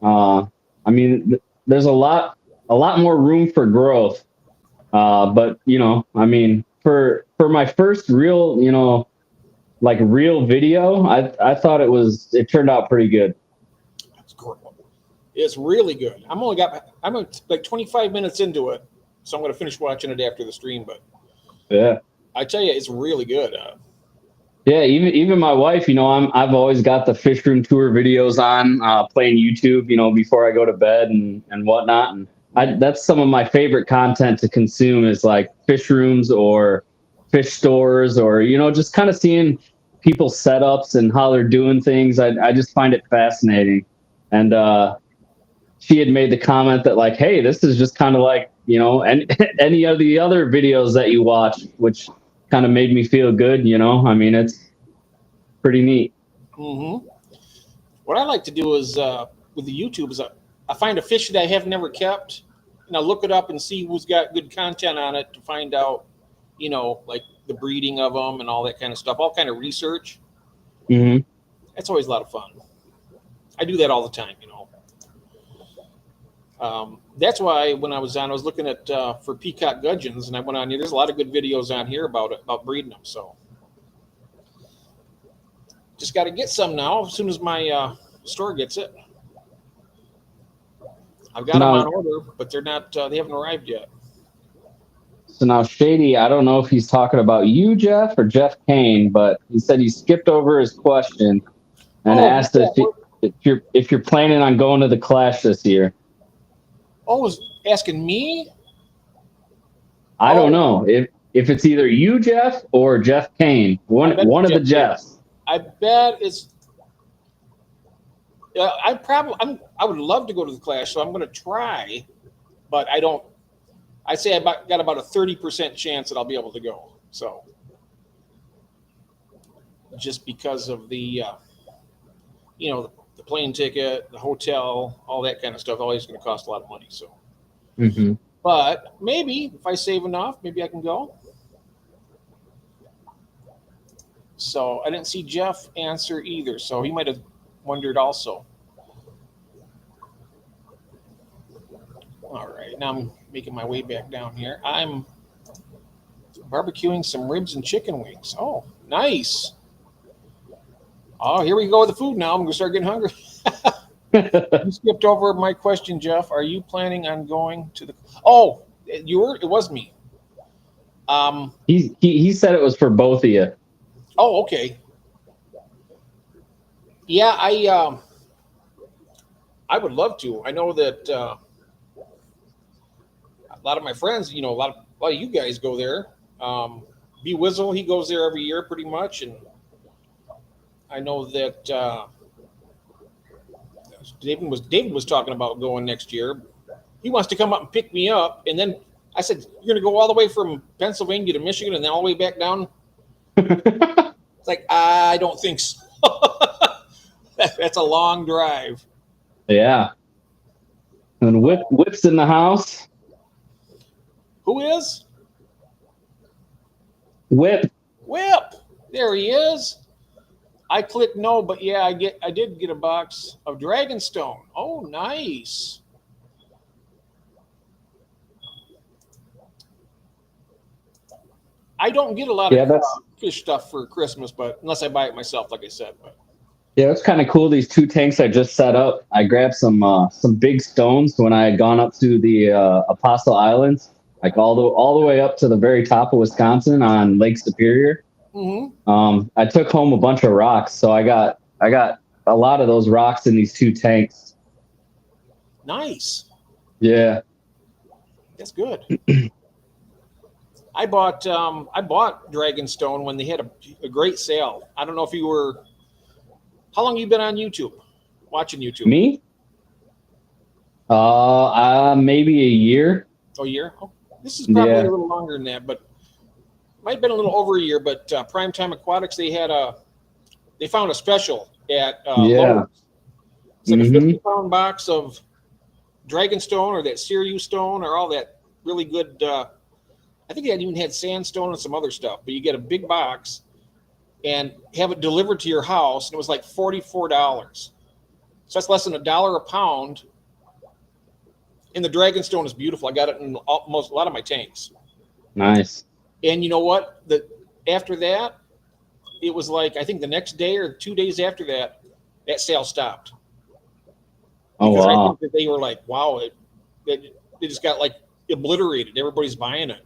I mean, there's a lot more room for growth. But I mean, for my first real, real video, I thought it turned out pretty good. That's great. It's really good. I'm like 25 minutes into it, so I'm going to finish watching it after the stream. But yeah, I tell you, it's really good. Yeah, even my wife, I've always got the fish room tour videos on, playing YouTube, before I go to bed and whatnot. And that's some of my favorite content to consume is like fish rooms or fish stores or, just kind of seeing people's setups and how they're doing things. I just find it fascinating. And she had made the comment that like, hey, this is just kind of like, any of the other videos that you watch, which kind of made me feel good. I mean, it's pretty neat. Mm-hmm. What I like to do is with the YouTube is I find a fish that I have never kept, and I look it up and see who's got good content on it to find out, like the breeding of them and all that kind of stuff, all kind of research. Mm-hmm. That's always a lot of fun. I do that all the time, you know. That's why when I was on, I was looking at for peacock gudgeons, and I went on here. There's a lot of good videos on here about it, about breeding them. So just got to get some now. As soon as my store gets it, I've got them Now, on order, but they're not. They haven't arrived yet. so now Shady, I don't know if he's talking about you, Jeff, or Jeff Kane, but he said he skipped over his question and asked if you're planning on going to the Clash this year. Oh, was asking me? I don't know if it's either you, Jeff, or Jeff Kane. One of the Jeffs. I bet it's. I would love to go to the Clash, so I'm going to try, but I don't. I say I got about a 30% chance that I'll be able to go. So just because of the, the plane ticket, the hotel, all that kind of stuff, always going to cost a lot of money. So, Mm-hmm. but maybe if I save enough, maybe I can go. So I didn't see Jeff answer either. So he might have wondered also. All right, now I'm making my way back down here. I'm barbecuing some ribs and chicken wings. Oh, nice. Oh, here we go with the food now. I'm going to start getting hungry. You skipped over my question, Jeff. Are you planning on going to the... Oh, you were? It was me. He said it was for both of you. Oh, okay. Yeah, I would love to. I know that a lot of my friends, a lot of you guys go there. B Wizzle, he goes there every year pretty much, and I know that David was talking about going next year. He wants to come up and pick me up, and then I said, "You're going to go all the way from Pennsylvania to Michigan, and then all the way back down." It's like, I don't think so. That's a long drive. Yeah. And Whip's in the house. Who is? Whip. There he is. I clicked no, but yeah, I did get a box of Dragonstone. Oh, nice. I don't get a lot of fish stuff for Christmas, but unless I buy it myself, like I said. But yeah, it's kind of cool. These two tanks I just set up. I grabbed some big stones when I had gone up to the Apostle Islands, like all the way up to the very top of Wisconsin on Lake Superior. Mm-hmm. I took home a bunch of rocks, so I got a lot of those rocks in these two tanks. Nice. Yeah, that's good. I bought Dragonstone when they had a great sale. I don't know if you were. How long have you been on YouTube? Watching YouTube? Me? Maybe a year. A year? Oh, this is probably a little longer than that, but might have been a little over a year. But Primetime Aquatics, they found a special at Lowe's. It's like a 50-pound box of Dragonstone or that Sirius stone or all that really good. I think they even had sandstone and some other stuff. But you get a big box and have it delivered to your house, and it was like $44. So that's less than $1 a pound. And the Dragonstone is beautiful. I got it in a lot of my tanks. Nice. And you know what? After that, it was like, I think the next day or 2 days after that, that sale stopped. Oh, because wow. I think that they were like, wow, it just got like obliterated. Everybody's buying it.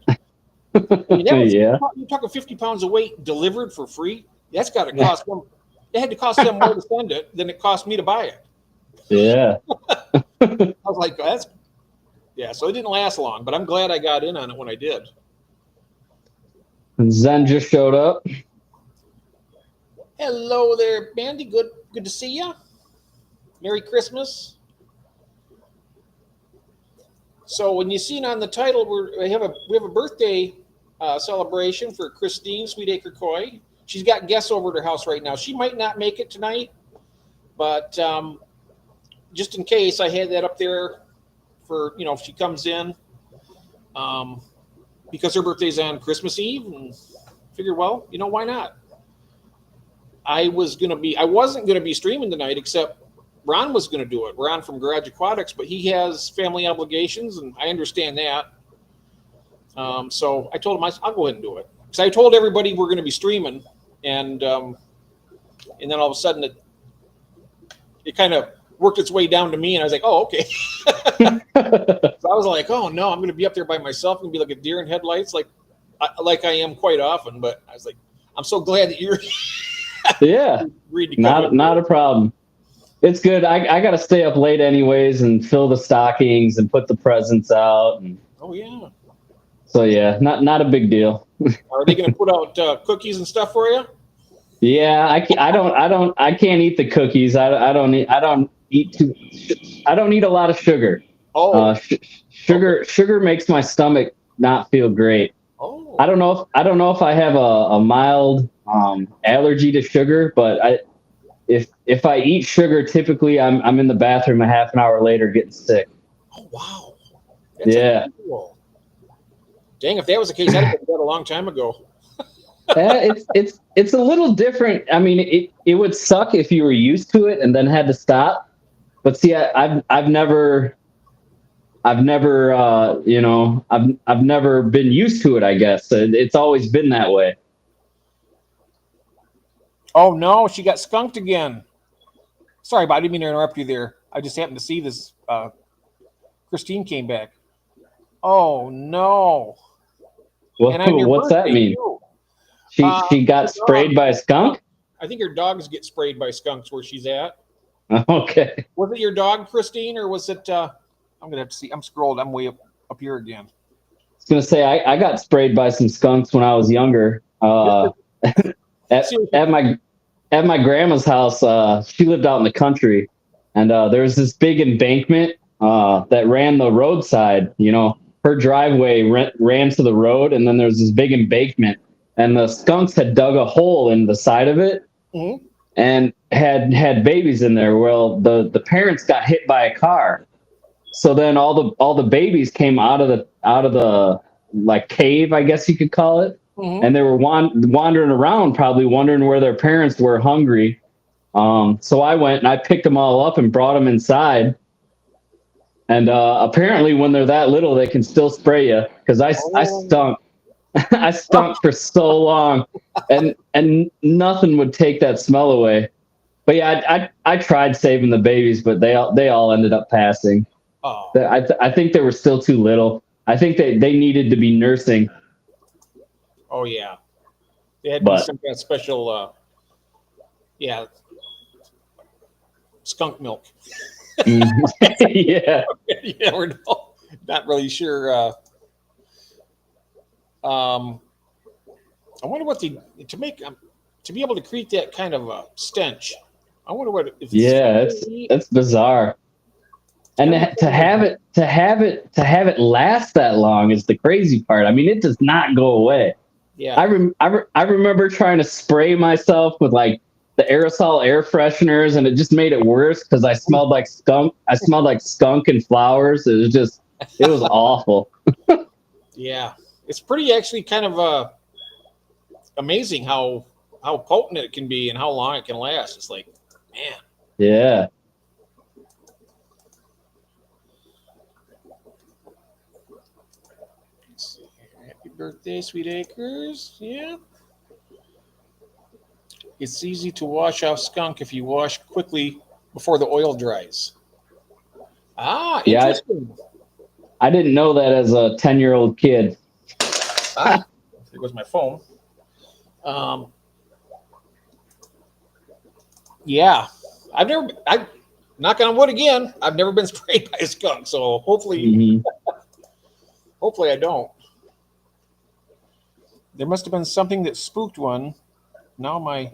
I mean, you're talking 50 pounds of weight delivered for free. That's got to cost them. It had to cost them more to send it than it cost me to buy it. Yeah. I was like, so it didn't last long, but I'm glad I got in on it when I did. And Zen just showed up. Hello there, Bandy. Good to see you. Merry Christmas. So when you seen on the title, we have a birthday celebration for Christine Sweetacre Coy. She's got guests over at her house right now. She might not make it tonight, but just in case, I had that up there for if she comes in, because her birthday's on Christmas Eve, and figure, well, why not? I wasn't gonna be streaming tonight, except Ron was gonna do it. Ron from Garage Aquatics, but he has family obligations, and I understand that. So I told him I'll go ahead and do it because I told everybody we're gonna be streaming, and then all of a sudden it kind of worked its way down to me, and I was like, oh, okay. So I was like, oh no, I'm gonna be up there by myself and be like a deer in headlights, like I am quite often. But I was like, I'm so glad that you're Yeah, not a problem. It's good. I got to stay up late anyways and fill the stockings and put the presents out. Oh yeah. So yeah, not a big deal. Are they going to put out cookies and stuff for you? Yeah, I can't eat the cookies. I don't eat a lot of sugar. Oh, sugar makes my stomach not feel great. oh. I don't know if I have a mild allergy to sugar, but if I eat sugar, typically I'm in the bathroom a half an hour later getting sick. Oh wow. That's Yeah. unusual. Dang, if that was the case, I'd have been dead a long time ago. It's a little different. I mean, it would suck if you were used to it and then had to stop. But see, I've never I've never been used to it. I guess it's always been that way. Oh no, she got skunked again. Sorry, but I didn't mean to interrupt you there. I just happened to see this. Christine came back. Oh no. Well, And on your what's that birthday, mean? too. She got sprayed by a skunk? I think her dogs get sprayed by skunks where she's at. Okay. Was it your dog, Christine, or was it? I'm gonna have to see. I'm scrolled. I'm way up here again. I was gonna say I got sprayed by some skunks when I was younger. At my grandma's house, she lived out in the country, and there was this big embankment that ran the roadside. You know, her driveway ran to the road, and then there was this big embankment, and the skunks had dug a hole in the side of it, Mm-hmm. and had babies in there. Well, the parents got hit by a car, so then all the babies came out of the like cave, I guess you could call it. Mm-hmm. And they were wandering around, probably wondering where their parents were hungry. So I went and I picked them all up and brought them inside. And apparently, when they're that little, they can still spray you because I stunk. I stunk for so long, and nothing would take that smell away. But yeah, I tried saving the babies, but they all ended up passing. Oh. I think they were still too little. I think they needed to be nursing. Oh yeah, they had some kind of special, skunk milk. Yeah, Yeah, we're not really sure. I wonder what to be able to create that kind of a stench. I wonder what. That's bizarre. And to have it last that long is the crazy part. I mean, it does not go away. Yeah. I remember trying to spray myself with like the aerosol air fresheners, and it just made it worse because I smelled like skunk. I smelled like skunk and flowers. It was awful. Yeah, it's pretty actually kind of amazing how potent it can be and how long it can last. It's like, man. Yeah. Happy birthday, Sweet Acres. Yeah. It's easy to wash off skunk if you wash quickly before the oil dries. Ah, interesting. I didn't know that as a 10-year-old kid. There goes my phone. Yeah. I knock on wood again. I've never been sprayed by a skunk, so hopefully I don't. There must have been something that spooked one. Now my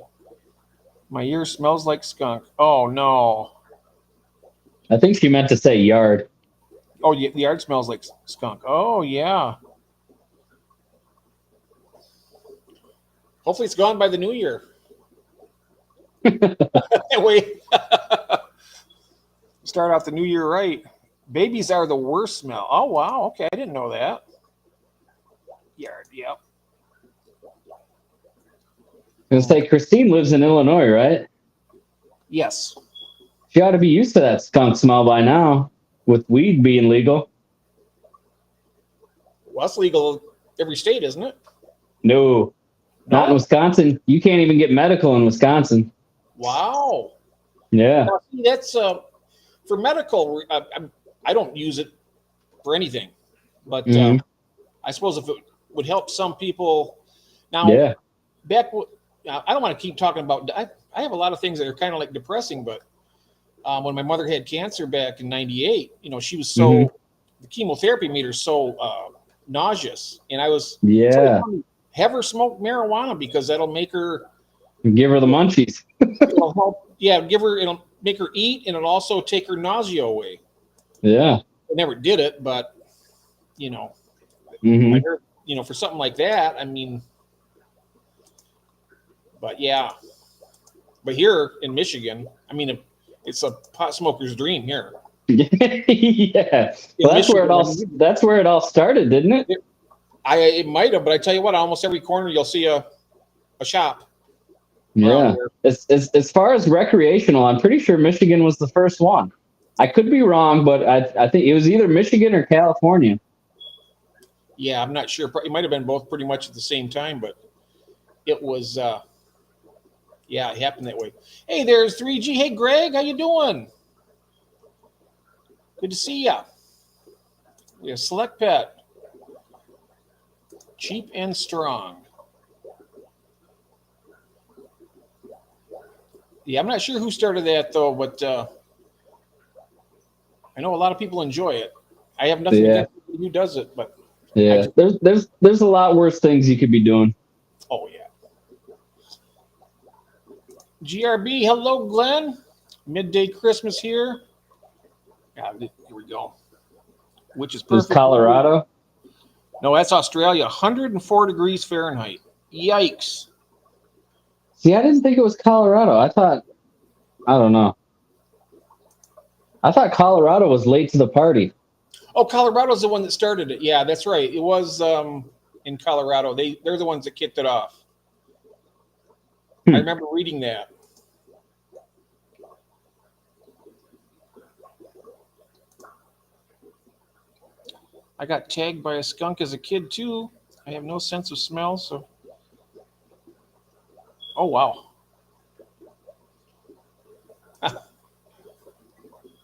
ear smells like skunk. Oh no. I think she meant to say yard. Oh, yeah, the yard smells like skunk. Oh yeah. Hopefully it's gone by the new year. Wait. Start off the new year right. Babies are the worst smell. Oh wow. Okay, I didn't know that. Yard. Yep. gonna say Christine lives in Illinois, right? Yes. She ought to be used to that skunk smell by now, with weed being legal. Well, it's legal every state, isn't it? No, not in No. Wisconsin. You can't even get medical in Wisconsin. Wow. Yeah. Now, see, that's for medical. I don't use it for anything, but Mhm. I suppose if it would help some people. Now, Yeah. now, I don't want to keep talking about. I have a lot of things that are kind of like depressing, but when my mother had cancer back in '98, she was so the chemotherapy made her so nauseous, and I was Yeah. have her smoke marijuana because that'll make her Give her the munchies. it'll help. Yeah, it'll make her eat, and it'll also take her nausea away. Yeah. I never did it, but you know, Hmm. I heard, for something like that, I mean, but yeah, but here in Michigan, I mean, it's a pot smoker's dream here. Yeah. In Well, Michigan, I mean, that's where it all started, didn't it? it might have, but I tell you what, almost every corner you'll see a shop around Yeah. here. As far as recreational, I'm pretty sure Michigan was the first one. I could be wrong, but I think it was either Michigan or California. Yeah, I'm not sure. It might have been both pretty much at the same time, but it was, yeah, it happened that way. Hey, there's 3G. Hey, Greg, how you doing? Good to see ya. We have Select Pet, cheap and strong. Yeah, I'm not sure who started that though, but I know a lot of people enjoy it. I have nothing Yeah. against who does it, but Yeah. There's a lot worse things you could be doing. oh yeah. GRB, hello, Glenn. Midday Christmas here. Yeah, here we go. Which is There's perfect. Colorado. No, that's Australia. 104 degrees Fahrenheit. Yikes. See, I didn't think it was Colorado. I don't know. I thought Colorado was late to the party. Oh, Colorado's the one that started it. Yeah, that's right. It was in Colorado. They're the ones that kicked it off. I remember reading that. I got tagged by a skunk as a kid too. I have no sense of smell, so. Oh wow.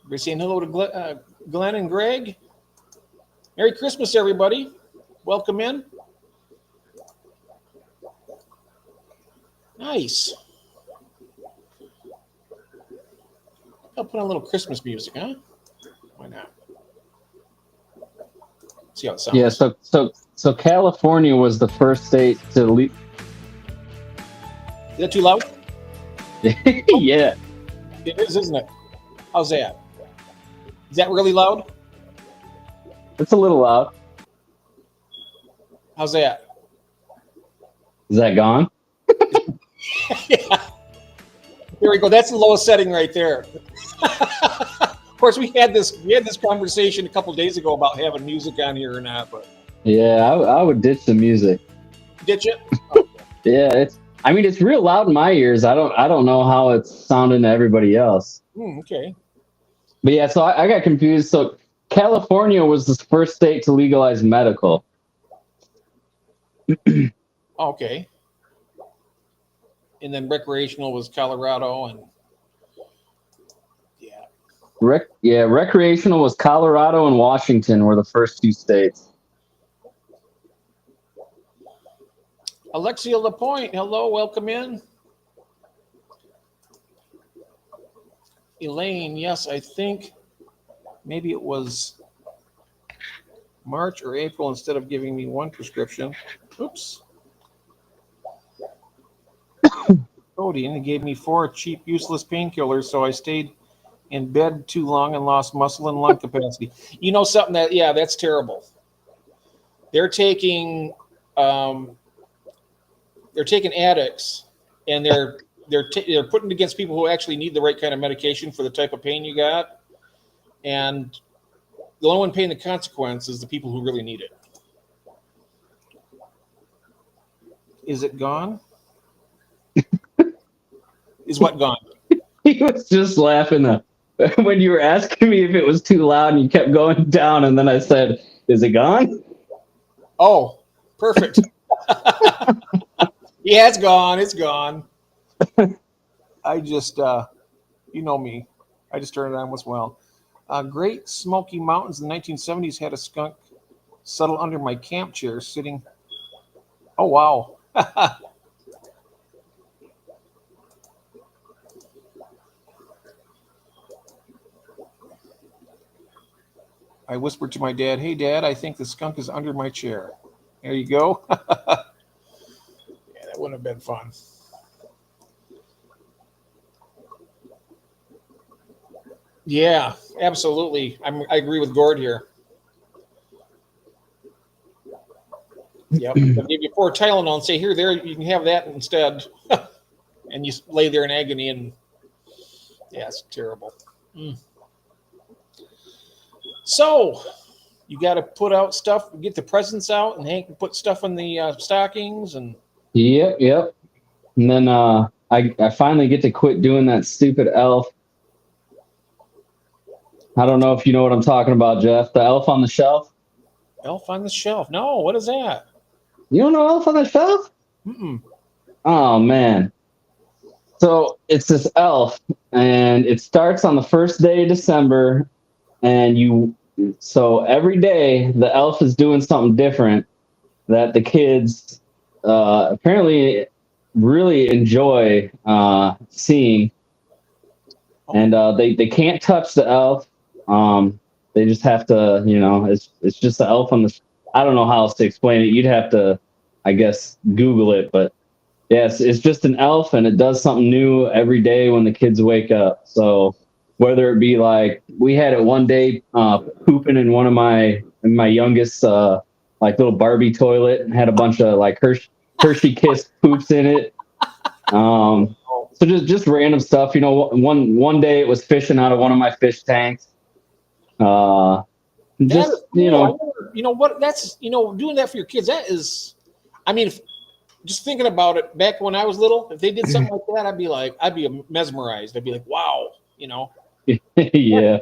We're saying hello to Glenn and Greg. Merry Christmas, everybody. Welcome in. Nice. I'll put on a little Christmas music, huh? Why not? See how it sounds. Yeah. So California was the first state to leave. Is that too loud? Yeah. It is, isn't it? How's that? Is that really loud? It's a little loud. How's that? Is that gone? Yeah. There we go. That's the lowest setting right there. Of course, we had this conversation a couple of days ago about having music on here or not, but Yeah, I would ditch the music. did you? Yeah, it's real loud in my ears. I don't know how it's sounding to everybody else. Okay. But yeah, so I got confused. So California was the first state to legalize medical. Okay. And then recreational was Colorado, and yeah. Recreational was Colorado and Washington were the first two states. Alexia Lapointe, hello, welcome in. Elaine, yes, I think maybe it was March or April instead of giving me one prescription. Oops. Cody, and he gave me 4 cheap, useless painkillers, so I stayed in bed too long and lost muscle and lung capacity. You know something that's terrible. They're taking addicts and they're putting it against people who actually need the right kind of medication for the type of pain you got, and the only one paying the consequence is the people who really need it. Is it gone? Is what gone? He was just laughing when you were asking me if it was too loud, and you kept going down, and then I said, "Is it gone?" Oh, perfect. Yeah, it's gone. It's gone. I just, you know me. I just turned it on as well. Great Smoky Mountains in the 1970s had a skunk settle under my camp chair sitting. Oh, wow. I whispered to my dad, "Hey, Dad, I think the skunk is under my chair." There you go. Yeah, that wouldn't have been fun. Yeah, absolutely. I agree with Gord here. Yep. They'll give you 4 Tylenol and say, "Here, there, you can have that instead." And you lay there in agony, and yeah, it's terrible. Mm. So, you got to put out stuff, get the presents out, and Hank can put stuff in the stockings. And Yep. And then I finally get to quit doing that stupid elf. I don't know if you know what I'm talking about, Jeff. The elf on the shelf. Elf on the Shelf. No, what is that? You don't know Elf on the Shelf? Mm-mm. Oh man. So it's this elf, and it starts on the first day of December, and so every day the elf is doing something different that the kids apparently really enjoy seeing. And they can't touch the elf. They just have to, it's just the elf on the. I don't know how else to explain it. You'd have to, I guess, Google it. But yes, it's just an elf, and it does something new every day when the kids wake up. So whether it be like we had it one day pooping in one of my youngest like little Barbie toilet, and had a bunch of like Hershey Kiss poops in it. So just random stuff. One day it was fishing out of one of my fish tanks. That is cool. You know what? That's doing that for your kids. That is, I mean, just thinking about it. Back when I was little, if they did something like that, I'd be mesmerized. I'd be like, wow, Yeah.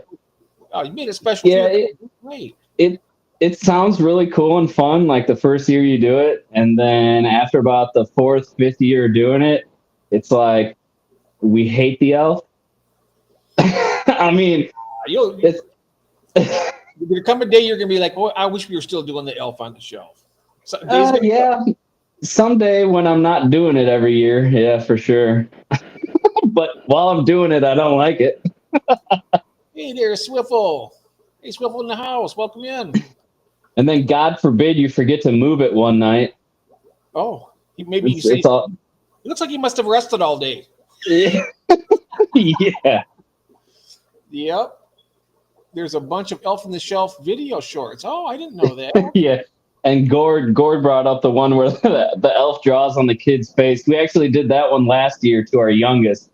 Oh, you made it special. Yeah, Great. It sounds really cool and fun, like the first year you do it, and then after about the 4th, 5th year doing it, it's like we hate the elf. I mean, There'll come a day you're gonna be like, "Oh, I wish we were still doing the Elf on the Shelf." So, yeah, someday when I'm not doing it every year, yeah, for sure. But while I'm doing it, I don't like it. Hey there, Swiffle. Hey, Swiffle in the house. Welcome in. And then, God forbid, you forget to move it one night. Oh, it looks like you must have rested all day. Yeah. Yeah. Yep. There's a bunch of Elf on the Shelf video shorts. Oh, I didn't know that. Yeah. And Gord brought up the one where the elf draws on the kid's face. We actually did that one last year to our youngest.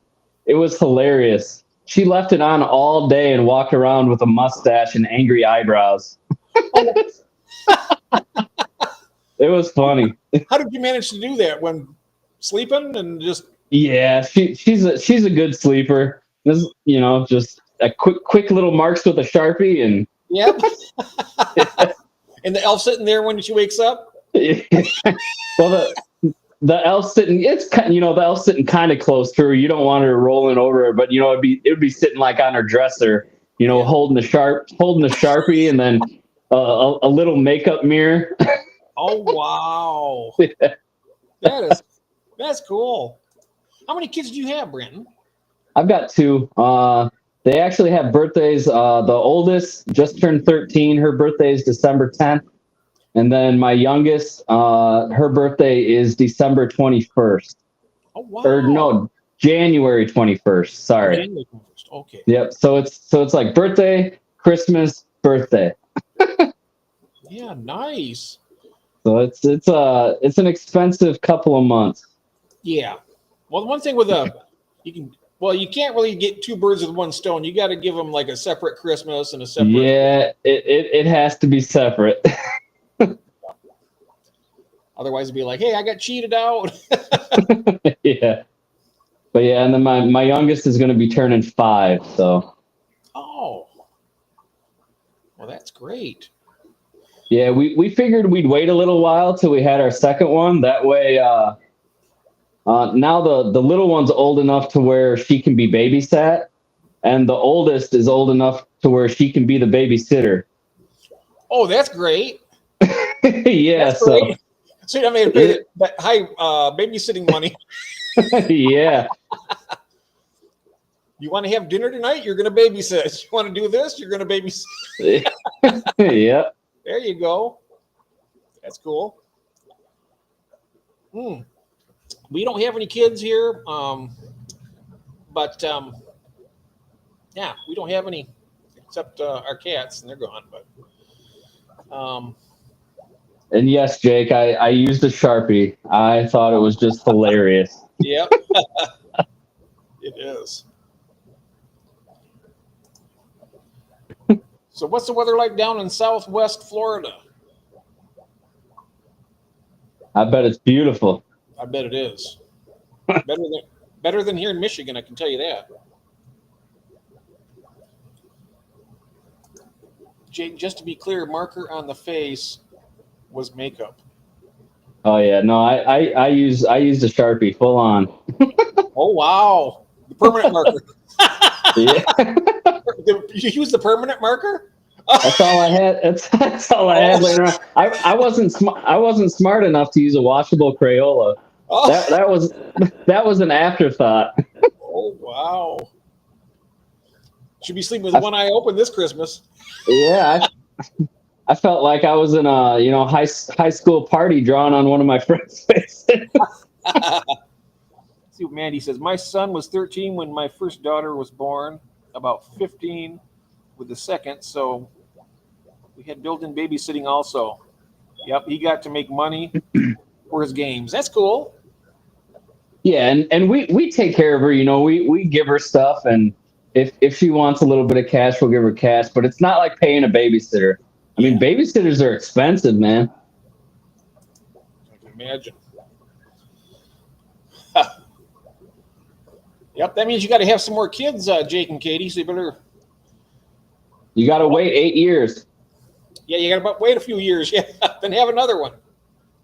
It was hilarious. She left it on all day and walked around with a mustache and angry eyebrows. It was funny. How did you manage to do that when sleeping and just? Yeah, she's a good sleeper. This, just a quick little marks with a Sharpie and. Yep. And the elf sitting there when she wakes up. Well, the elf sitting, the elf sitting kind of close to her. You don't want her rolling over her, but it would be sitting like on her dresser, holding the Sharpie, and then a little makeup mirror. Oh wow, yeah. That's cool. How many kids do you have, Brenton? I've got 2. They actually have birthdays. The oldest just turned 13. Her birthday is December 10th. And then my youngest, her birthday is December 21st. Oh, wow. Or no, January 21st. Sorry. January 21st. Okay. Yep. So it's like birthday, Christmas, birthday. Yeah, nice. So it's an expensive couple of months. Yeah. Well, the one thing with you can't really get 2 birds with one stone. You got to give them like a separate Christmas and a separate. Yeah, it has to be separate. Otherwise, it'd be like, hey, I got cheated out. Yeah. But yeah, and then my youngest is going to be turning 5. So Oh, well, that's great. yeah, we figured we'd wait a little while till we had our second one. That way, now the little one's old enough to where she can be babysat, and the oldest is old enough to where she can be the babysitter. Oh, that's great. Yeah, That's so great. So I mean, pay that high babysitting money. yeah, You want to have dinner tonight? You're going to babysit. You want to do this? You're going to babysit. yep. There you go. That's cool. We don't have any kids here, but yeah, we don't have any except our cats, and they're gone. But And yes, Jake, I used a Sharpie. I thought it was just hilarious. yep, it is. So, what's the weather like down in Southwest Florida? I bet it's beautiful. I bet it is. Better than here in Michigan, I can tell you that. Jake, just to be clear, marker on the face was makeup. Oh yeah, no, I used a Sharpie full on. Oh wow, the permanent marker. Yeah, You use the permanent marker? that's all I had. That's all I had later on. I wasn't smart enough to use a washable Crayola. Oh, That was an afterthought. oh wow. Should be sleeping with one eye open this Christmas. Yeah, I felt like I was in a high school party drawing on one of my friends' faces. See what Mandy says. My son was 13 when my first daughter was born, about 15 with the second. So we had built-in babysitting also. Yep, he got to make money for his games. That's cool. Yeah, and we take care of her. We give her stuff, and if she wants a little bit of cash, we'll give her cash. But it's not like paying a babysitter. I mean, babysitters are expensive, man. I can imagine. Yep, that means you got to have some more kids, Jake and Katie. So you better. You got to wait 8 years. Yeah, you got to wait a few years. Yeah, then have another one.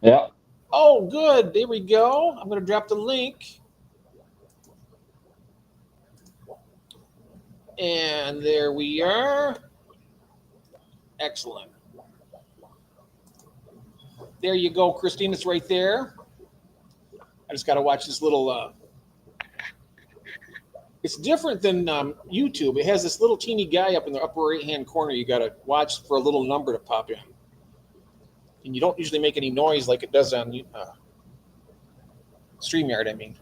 Yeah. Oh, good. There we go. I'm going to drop the link. And there we are. Excellent. There you go, Christine. It's right there. I just got to watch this little. It's different than YouTube. It has this little teeny guy up in the upper right-hand corner. You got to watch for a little number to pop in. And you don't usually make any noise like it does on StreamYard, I mean.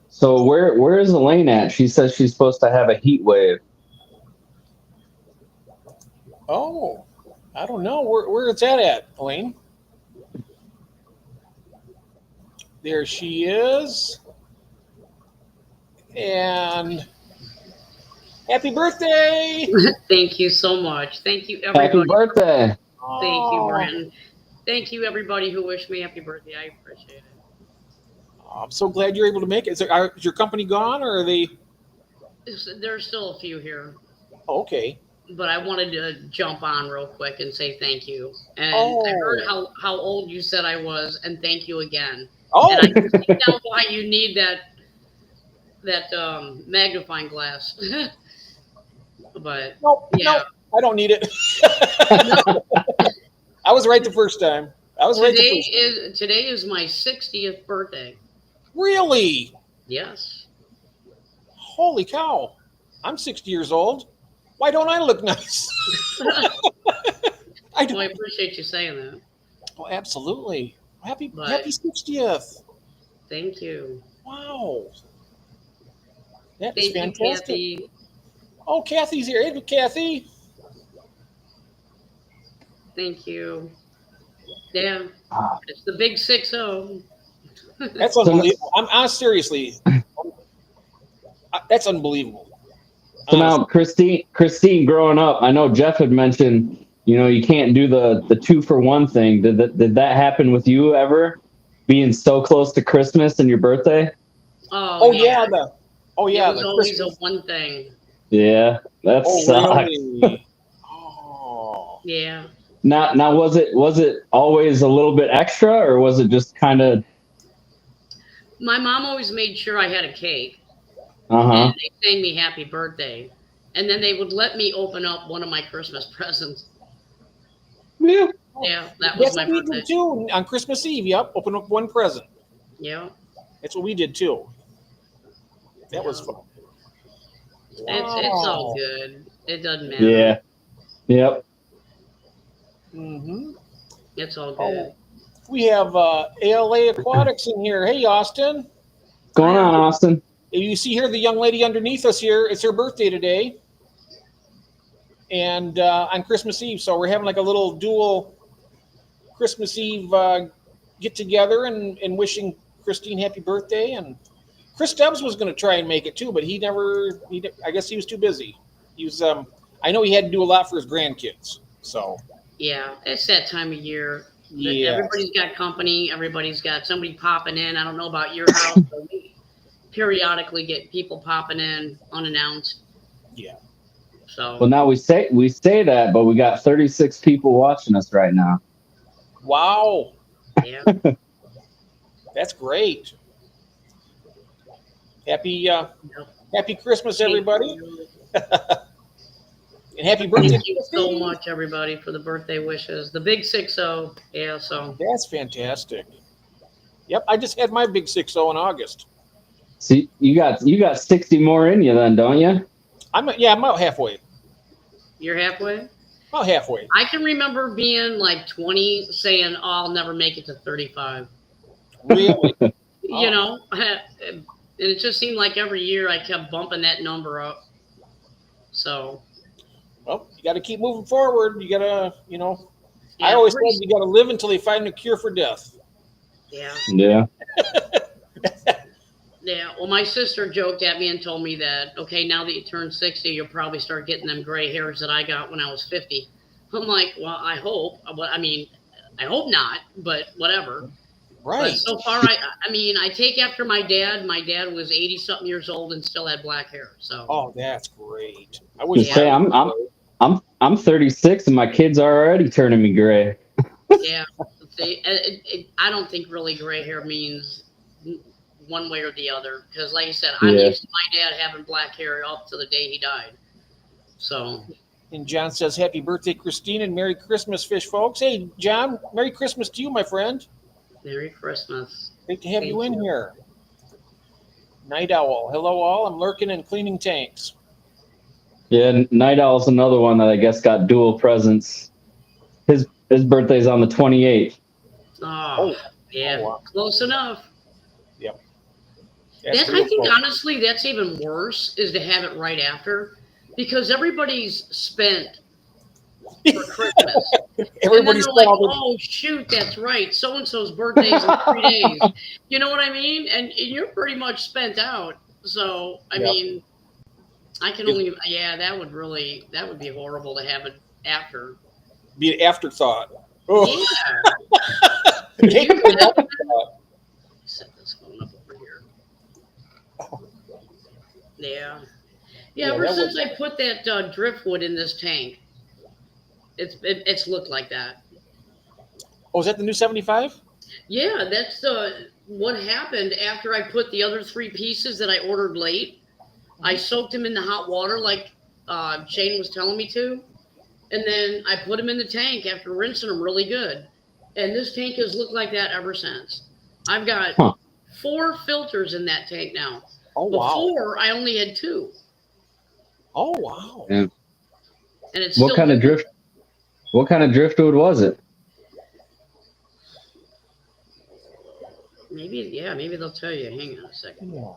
So where is Elaine at? She says she's supposed to have a heat wave. Oh, I don't know. Where it's at, Elaine? There she is. And happy birthday! Thank you so much. Thank you, everybody. Happy birthday. Thank you, Brandon. Thank you, everybody who wished me happy birthday. I appreciate it. I'm so glad you're able to make it. Is your company gone, or are they? There's still a few here, Oh, okay. but I wanted to jump on real quick and say thank you. And Oh. I heard how old you said I was, and thank you again. Oh, And I can see now why you need that magnifying glass. But no, yeah, I don't need it. I was right the first time. today is my 60th birthday. Really? Yes. Holy cow! I'm 60 years old. Why don't I look nice? I do. Well, I appreciate you saying that. Oh, absolutely. Happy But- 60th. Thank you. Wow. That is Thank you, fantastic. Kathy. Oh, Kathy's here. Hey, Kathy. Thank you. Yeah, it's the big 6-0. That's unbelievable. I'm seriously. That's unbelievable. So now, Christine, growing up, I know Jeff had mentioned, you can't do the 2-for-1 thing. Did that happen with you ever? Being so close to Christmas and your birthday? Oh, yeah. It was the always Christmas. a one thing. Yeah, that Oh, sucks. really? Oh. Yeah. Now, was it always a little bit extra, or was it just kind of? My mom always made sure I had a cake, Uh-huh. and they sang me happy birthday. And then they would let me open up one of my Christmas presents. Yeah. Yeah, that was That's my what we birthday. did too on Christmas Eve. Yep, open up one present. Yeah. That's what we did too. That was fun. It's all good. It doesn't matter. Yeah. Yep. Mm-hmm. It's all Oh, good. we have ALA Aquatics in here. Hey, Austin. What's going on, Austin? You see here the young lady underneath us here. It's her birthday today. And on Christmas Eve. So we're having like a little dual Christmas Eve get together and wishing Christine happy birthday. And Chris Stubbs was going to try and make it too, but I guess he was too busy. He was, I know he had to do a lot for his grandkids. So, Yeah, it's that time of year. yeah. Everybody's got company. Everybody's got somebody popping in. I don't know about your house, but we periodically get people popping in unannounced. Yeah. So. Well, now we say that, but we got 36 people watching us right now. Wow. Yeah. That's great. Happy Christmas, everybody. And happy birthday. Thank you so much, everybody, for the birthday wishes. The big 6-0. Yeah, so. That's fantastic. Yep, I just had my big 6-0 in August. See, you got 60 more in you then, don't you? I'm about halfway. You're halfway? About halfway. I can remember being like 20 saying, oh, I'll never make it to 35. Really? You know, and it just seemed like every year I kept bumping that number up. So. Well, you got to keep moving forward. You got to, Yeah, I always said you got to live until they find a cure for death. Yeah. Yeah. Yeah. Well, my sister joked at me and told me that, okay, now that you turn 60, you'll probably start getting them gray hairs that I got when I was 50. I'm like, well, I hope. I mean, I hope not, but whatever. Right. But so far, I take after my dad. My dad was 80-something years old and still had black hair. So. Oh, that's great. I To wish. say I'm 36 and my kids are already turning me gray. Yeah. I don't think really gray hair means one way or the other, because like I said, I'm used to my dad having black hair up to the day he died. So. And John says, happy birthday, Christine, and Merry Christmas, fish folks. Hey, John, Merry Christmas to you, my friend. Merry Christmas. Great to have you in here. Night Owl. Hello, all. I'm lurking and cleaning tanks. Yeah, Night Owl's another one that I guess got dual presents. His birthday's on the 28th. Oh, yeah. Oh, wow. Close enough. Yep. I think, honestly, that's even worse, is to have it right after, because everybody's spent for Christmas. Everybody's and then they're like, oh, shoot, that's right. So-and-so's birthday's in 3 days. You know what I mean? And you're pretty much spent out. So, I mean, I can only, that would be horrible to have it after. Be an afterthought. Oh. Yeah. Set this phone up over here. Yeah. Yeah, ever since I put that driftwood in this tank, it's looked like that. Oh, is that the new 75? Yeah, that's what happened after I put the other 3 pieces that I ordered late. I soaked them in the hot water like Shane was telling me to, and then I put them in the tank after rinsing them really good. And this tank has looked like that ever since. I've got 4 filters in that tank now. Oh, wow. Before, I only had 2. Oh, wow. Yeah. And it's What kind of driftwood was it? Maybe they'll tell you. Hang on a second. Yeah.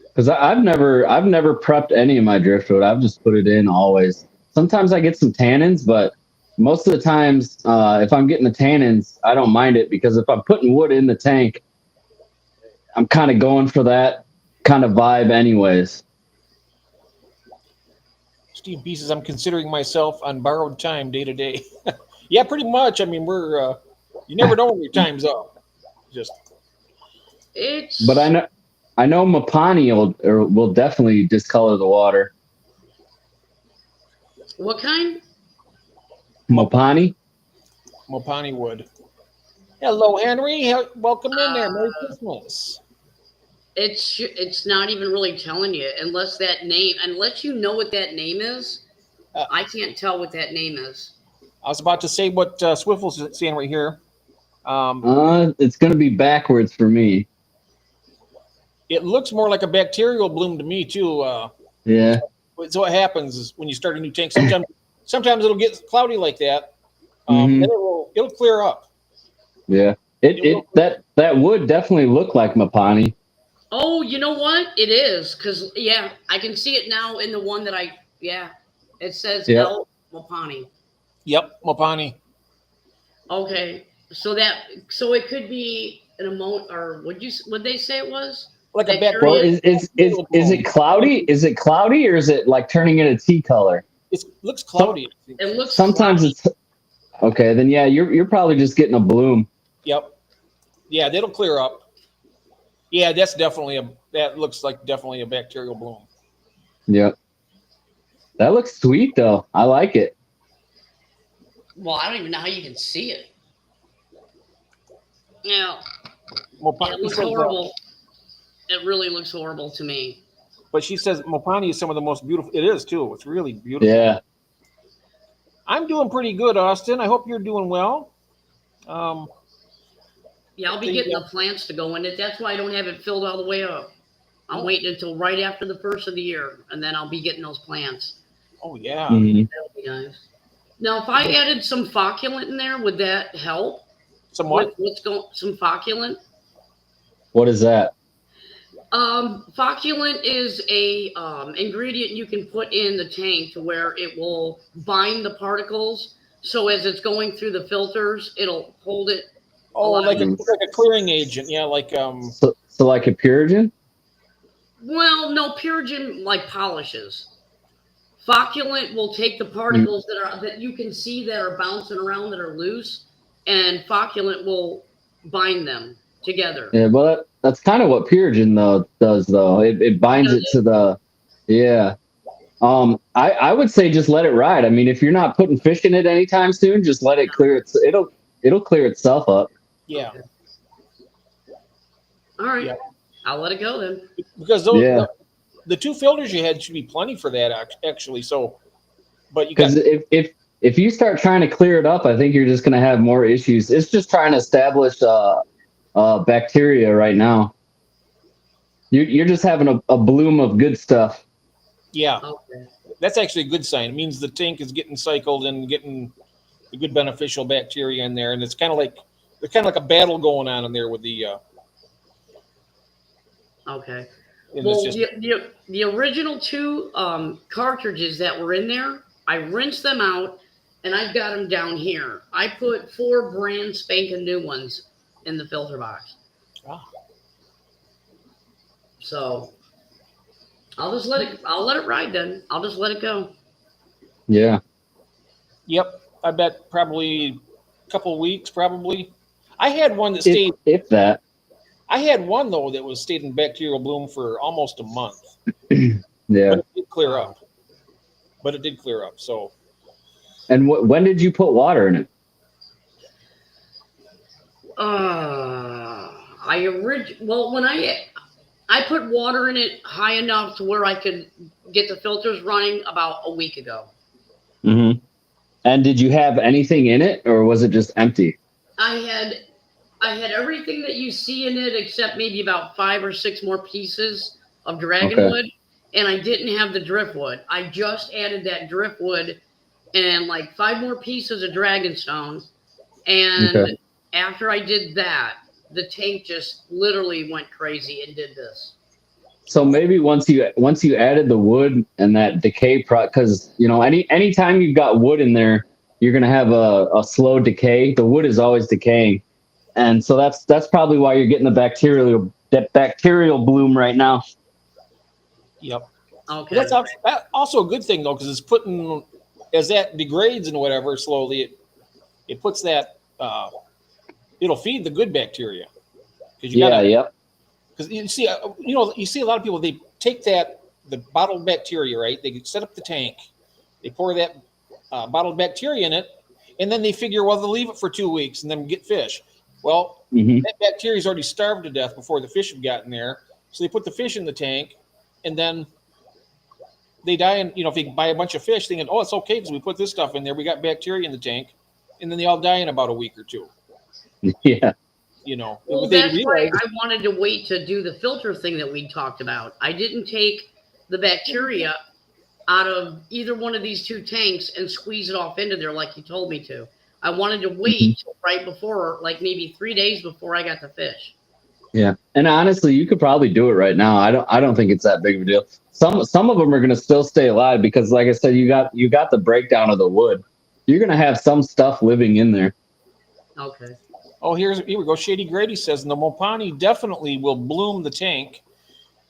Because I've never prepped any of my driftwood. I've just put it in always. Sometimes I get some tannins, but most of the times, if I'm getting the tannins, I don't mind it, because if I'm putting wood in the tank, I'm kind of going for that kind of vibe anyways. Steve B says, I'm considering myself on borrowed time day to day. Yeah, pretty much. I mean, we're, you never know when your time's up. Just, It's But I know Mapani will definitely discolor the water. what kind? Mapani? Mopani would. Hello, Henry. Welcome in there. Merry Christmas. It's not even really telling you unless you know what that name is. Uh, I can't tell what that name is. I was about to say what Swiffle's saying right here. It's gonna be backwards for me. It looks more like a bacterial bloom to me too. Yeah. So what happens is when you start a new tank, sometimes it'll get cloudy like that. Mhm. Then it'll clear up. Yeah. That would definitely look like Mapani. Oh, you know what? It is because I can see it now in the one that it says Yep. El Mopani. Yep, Mopani. Okay, so it could be an amount, or would they say it was Like a bacteria? Well, bacterial. is it cloudy? Is it cloudy or is it like turning it a tea color? It looks cloudy. It looks Sometimes cloudy. it's okay. Then yeah, you're probably just getting a bloom. Yep. Yeah, that'll clear up. Yeah, that looks like definitely a bacterial bloom. Yep. That looks sweet though. I like it. Well, I don't even know how you can see it. Yeah, Mopani it looks says, horrible. It really looks horrible to me. but she says Mopani is some of the most beautiful. It is too. It's really beautiful. Yeah. I'm doing pretty good, Austin. I hope you're doing well. Yeah, I'll be getting the plants to go in it. That's why I don't have it filled all the way up. I'm waiting until right after the first of the year, and then I'll be getting those plants. Oh yeah. Mhm. That'll be nice. Now, if I added some flocculant in there, would that help? Somewhat. Some flocculant? What is that? Flocculant is a ingredient you can put in the tank to where it will bind the particles. So as it's going through the filters, it'll hold it. Oh, like a clearing agent. Yeah, like So like a Purigen? Well, no, Purigen like polishes. Flocculant will take the particles that you can see that are bouncing around that are loose, and flocculant will bind them together. Yeah, well that's kind of what Purigen does though. It binds it to the I would say just let it ride. I mean, if you're not putting fish in it anytime soon, just let it clear it'll clear itself up. yeah. Okay. All right. Yeah. I'll let it go then. Because the two filters you had should be plenty for that actually. So, but you got Because if you start trying to clear it up, I think you're just going to have more issues. It's just trying to establish bacteria right now. You're just having a bloom of good stuff. yeah. Okay. That's actually a good sign. It means the tank is getting cycled and getting the good beneficial bacteria in there, and it's kind of like a battle going on in there with the. Okay. And Well, it's just, the original two cartridges that were in there, I rinsed them out, and I've got them down here. I put 4 brand spanking new ones in the filter box. Ah. So I'll let it ride then. I'll just let it go. Yeah. Yep, I bet probably a couple weeks. Probably, I had one that stayed. If that. I had one though that was stayed in bacterial bloom for almost a month. Yeah. But it did clear up. So. And when did you put water in it? When I put water in it high enough to where I could get the filters running about a week ago. Mm-hmm. And did you have anything in it, or was it just empty? I had everything that you see in it except maybe about 5 or 6 more pieces of dragonwood, and I didn't have the driftwood. I just added that driftwood and like 5 more pieces of dragonstone, and after I did that, the tank just literally went crazy and did this. So maybe once you added the wood and that decay because anytime you've got wood in there, you're gonna have a slow decay. The wood is always decaying, and so that's probably why you're getting the bacterial bloom right now. Yep. Okay. That's also a good thing though, because it's putting as that degrades and whatever slowly, it puts that it'll feed the good bacteria. Because Yep. Because you see, you see a lot of people, they take the bottled bacteria, right? They set up the tank, they pour that bottled bacteria in it, and then they figure, well, they'll leave it for 2 weeks and then get fish. Well, that bacteria's already starved to death before the fish have gotten there. So they put the fish in the tank, and then they die. And if you buy a bunch of fish, thinking, oh, it's okay because we put this stuff in there, we got bacteria in the tank, and then they all die in about a week or two. Yeah. Well, that's why I wanted to wait to do the filter thing that we talked about. I didn't take the bacteria out of either one of these two tanks and squeeze it off into there like you told me to. I wanted to wait right before, like maybe 3 days before I got the fish. Yeah, and honestly, you could probably do it right now. I don't think it's that big of a deal. Some of them are going to still stay alive because, like I said, you got the breakdown of the wood. You're going to have some stuff living in there. Okay. Oh, here we go. Shady Grady says the Mopani definitely will bloom the tank,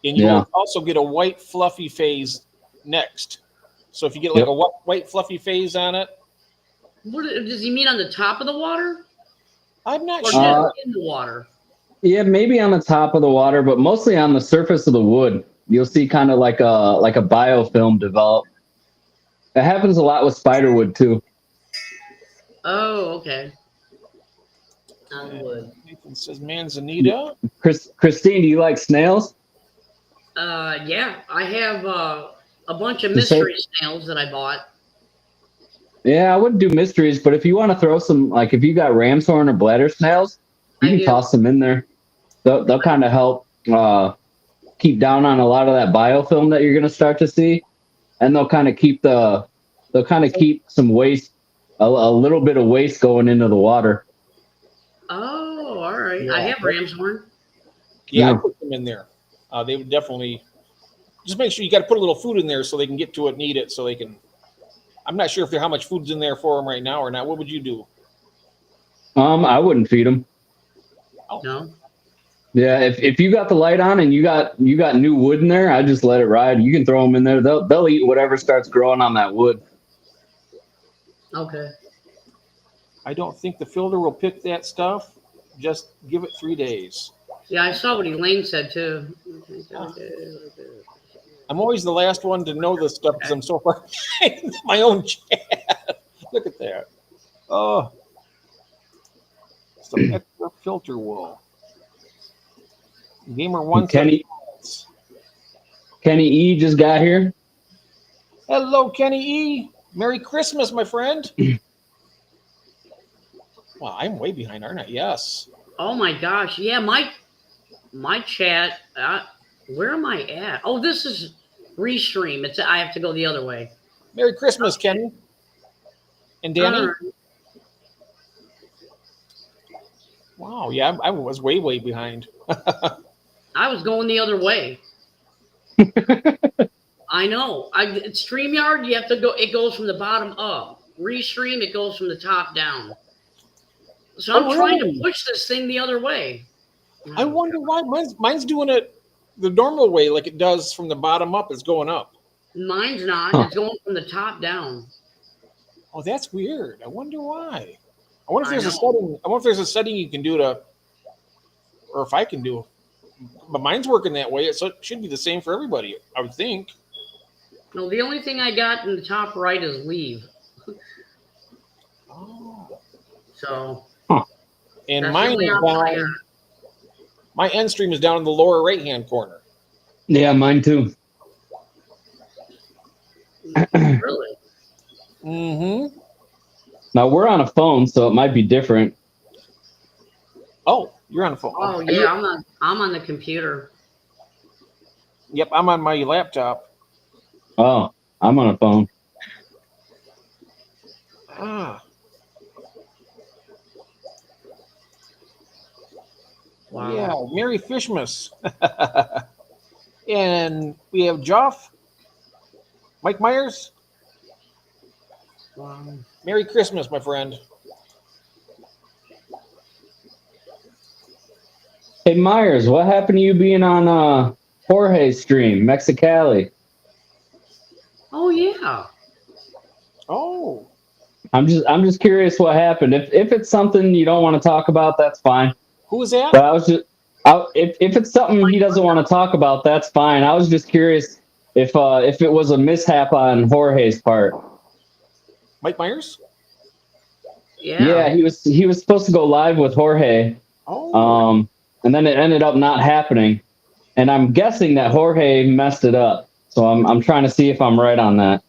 and you will also get a white fluffy phase next. So if you get like a white fluffy phase on it. What does he mean on the top of the water? I'm not or sure. In the water. Yeah, maybe on the top of the water, but mostly on the surface of the wood. You'll see kind of like a biofilm develop. It happens a lot with spiderwood too. Oh, okay. On wood. Nathan says Manzanita. Christine, do you like snails? Yeah, I have a bunch of mystery snails that I bought. Yeah, I wouldn't do mysteries, but if you want to throw some, like if you got ram's horn or bladder snails, you can toss them in there. They'll kind of help keep down on a lot of that biofilm that you're going to start to see, and they'll kind of keep some waste, a little bit of waste going into the water. Oh, all right. Yeah. I have ram's horn. Yeah, I put them in there. They would definitely just make sure you got to put a little food in there so they can get to it and eat it. So they can. I'm not sure how much food's in there for them right now or not. What would you do? I wouldn't feed them. Oh. No. Yeah, if you got the light on and you got new wood in there, I just let it ride. You can throw them in there. They'll eat whatever starts growing on that wood. Okay. I don't think the filter will pick that stuff. Just give it 3 days. Yeah, I saw what Elaine said too. I'm always the last one to know this stuff because I'm so far behind my own chat. Look at that. Oh, some extra filter wool. Gamer one. Kenny E just got here. Hello, Kenny E. Merry Christmas, my friend. Wow, I'm way behind, aren't I? Yes. Oh my gosh. Yeah, my chat. Where am I at? Oh, this is Restream. I have to go the other way. Merry Christmas, Kenny. And Danny. Wow. Yeah, I was way behind. I was going the other way. I know. StreamYard, you have to go. It goes from the bottom up. Restream, it goes from the top down. So I'm trying to push this thing the other way. I wonder why mine's doing it the normal way, like it does from the bottom up. It's going up. Mine's not. It's going from the top down. Oh, that's weird. I wonder why. I wonder if there's a setting. I wonder if there's a setting you can do to, or if I can do. But mine's working that way. It should be the same for everybody, I would think. No, the only thing I got in the top right is leave. Oh. So. And mine is down. My end stream is down in the lower right-hand corner. Yeah, mine too. Really? Mm-hmm. Now we're on a phone, so it might be different. Oh, you're on the phone. Oh yeah, I'm on the computer. Yep, I'm on my laptop. Oh, I'm on a phone. Ah. Wow. Yeah, Merry Fishmas. And we have Joff, Mike Myers. Wow. Merry Christmas, my friend. Hey Myers, what happened to you being on Jorge's stream, Mexicali? Yeah. Oh, I'm just curious what happened. If it's something you don't want to talk about, that's fine. who was that? But I was just, if it's something he doesn't want to talk about, that's fine. I was just curious if it was a mishap on Jorge's part. Mike Myers? Yeah, he was supposed to go live with Jorge, Oh, and then it ended up not happening. And I'm guessing that Jorge messed it up. So I'm trying to see if I'm right on that.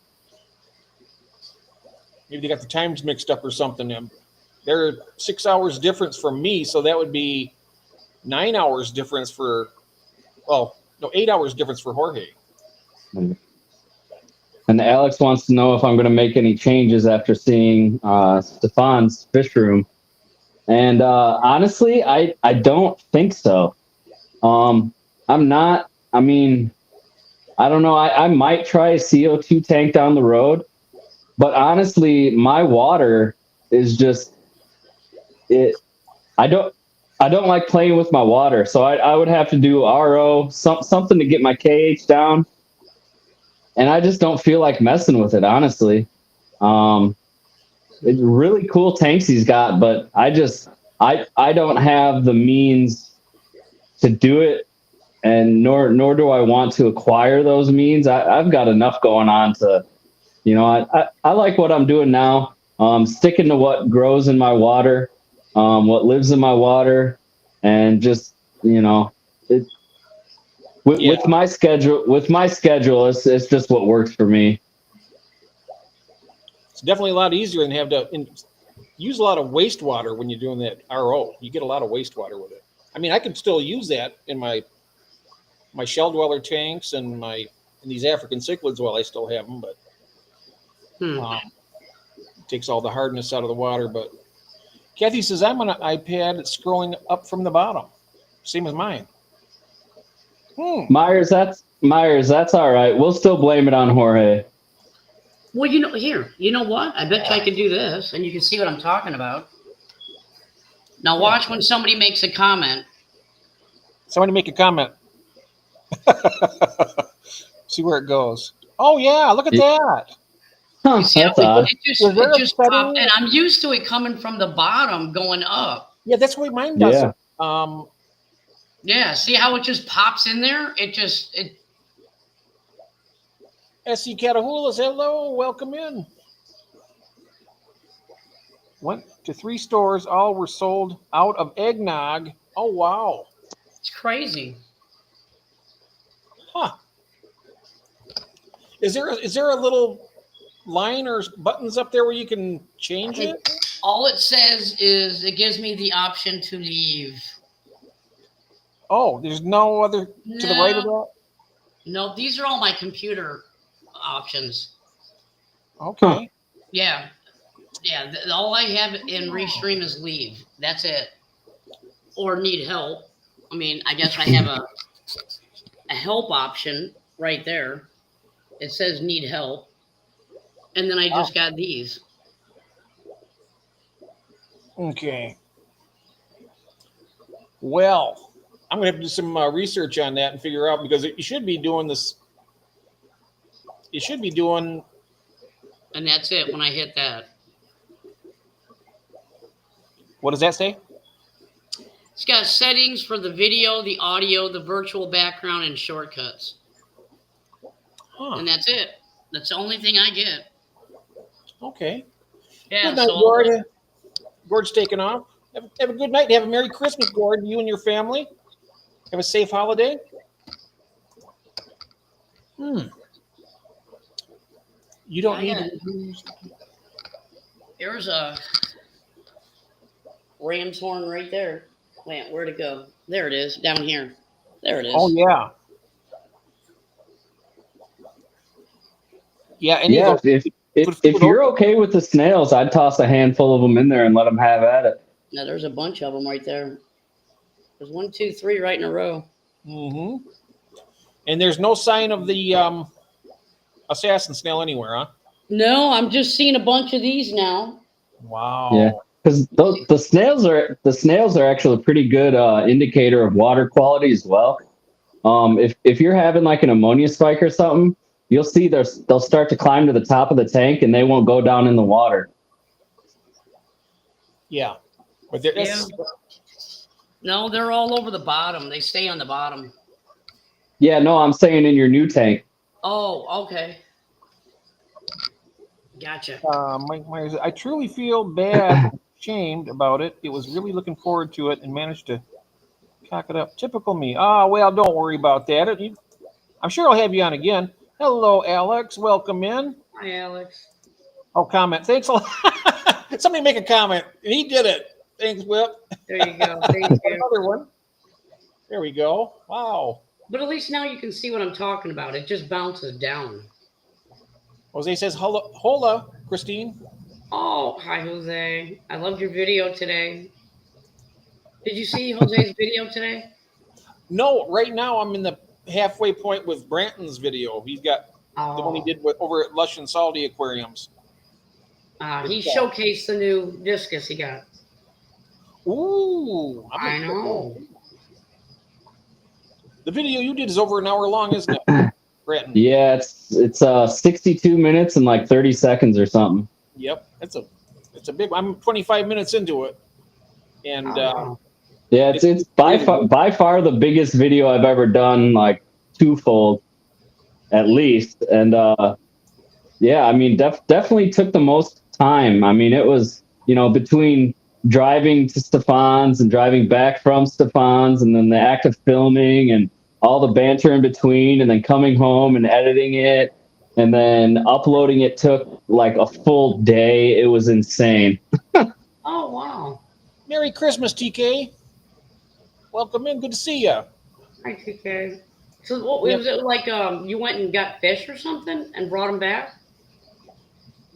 maybe they got the times mixed up or something. They're 6 hours difference from me, so that would be 9 hours difference for, well, no, 8 hours difference for Jorge. And Alex wants to know if I'm going to make any changes after seeing Stefan's fish room. And honestly, I don't think so. I'm not. I mean, I don't know. I might try a CO2 tank down the road, but honestly, my water is just it. I don't like playing with my water, so I would have to do RO something to get my KH down. And I just don't feel like messing with it, honestly. It's really cool tanks he's got, but I don't have the means to do it, and nor do I want to acquire those means. I've got enough going on to, I like what I'm doing now. Sticking to what grows in my water, what lives in my water, and just, it. With my schedule, it's just what works for me. It's definitely a lot easier than have to use a lot of wastewater when you're doing that RO. You get a lot of wastewater with it. I mean, I can still use that in my shell dweller tanks and these African cichlids while I still have them, but it takes all the hardness out of the water. But Kathy says, I'm on an iPad. It's scrolling up from the bottom. Same as mine. Myers, that's all right. We'll still blame it on Jorge. Well, you know what? I bet you I could do this, and you can see what I'm talking about. Now watch when somebody makes a comment. Somebody make a comment. See where it goes. Oh, yeah, look at that. Huh, You see that's how odd. it just setting? popped, and I'm used to it coming from the bottom going up. Yeah, that's the way mine does Yeah. it. Yeah, see how it just pops in there? It SC Catahoula's, hello, welcome in. Went to 3 stores, all were sold out of eggnog. Oh, wow. it's crazy. Huh. Is there a little line or buttons up there where you can change it? All it says is it gives me the option to leave. Oh, there's no other to the right of that? No, these are all my computer options. Okay. Yeah. Yeah. All I have in Restream is leave. That's it. Or need help. I mean, I guess I have a help option right there. It says need help. And then I just got these. Okay. Well, I'm going to have to do some research on that and figure out, because you should be doing this. You should be doing. And that's it when I hit that. What does that say? It's got settings for the video, the audio, the virtual background, and shortcuts. Huh. And that's it. That's the only thing I get. Okay. Yeah. Good night, Gord. Gord's taking off. Have a good night. Have a Merry Christmas, Gord. You and your family. Have a safe holiday. You don't need to. There's a ram's horn right there. Wait, where'd it go? There it is, down here. There it is. Oh, yeah. Yeah, Yeah, if you're okay with the snails, I'd toss a handful of them in there and let them have at it. Now there's a bunch of them right there. There's 1, 2, 3 right in a row. Mm-hmm. And there's no sign of the assassin snail anywhere, huh? No, I'm just seeing a bunch of these now. Wow. Yeah, because the snails are actually a pretty good indicator of water quality as well. If you're having like an ammonia spike or something, you'll see they'll start to climb to the top of the tank and they won't go down in the water. Yeah. But No, they're all over the bottom. They stay on the bottom. Yeah, no, I'm saying in your new tank. Oh, okay. Gotcha. I truly feel bad, ashamed about it. It was really looking forward to it and managed to cock it up. Typical me. Well, don't worry about that. I'm sure I'll have you on again. Hello, Alex. Welcome in. Hi, Alex. Oh, comment. Thanks a lot. Somebody make a comment. And he did it. Thanks, Whip. There you go. Thank you. Another one. There we go. Wow. But at least now you can see what I'm talking about. It just bounces down. Jose says, hola, Christine. Oh, hi, Jose. I loved your video today. Did you see Jose's video today? No, right now I'm in the halfway point with Branton's video. He's got the one he did over at Lush and Salty Aquariums. He showcased the new discus he got. Ooh. I know. The video you did is over an hour long, isn't it, Branton? Yeah, it's 62 minutes and like 30 seconds or something. Yep. It's a big. I'm 25 minutes into it, and yeah, it's by far the biggest video I've ever done, like twofold, at least. And yeah, I mean, definitely took the most time. I mean, it was between driving to Stefan's and driving back from Stefan's, and then the act of filming and all the banter in between, and then coming home and editing it, and then uploading it took like a full day. It was insane. Oh, wow. Merry Christmas, TK. Welcome in. Good to see you. Hi, TK. So what was it like? You went and got fish or something and brought them back?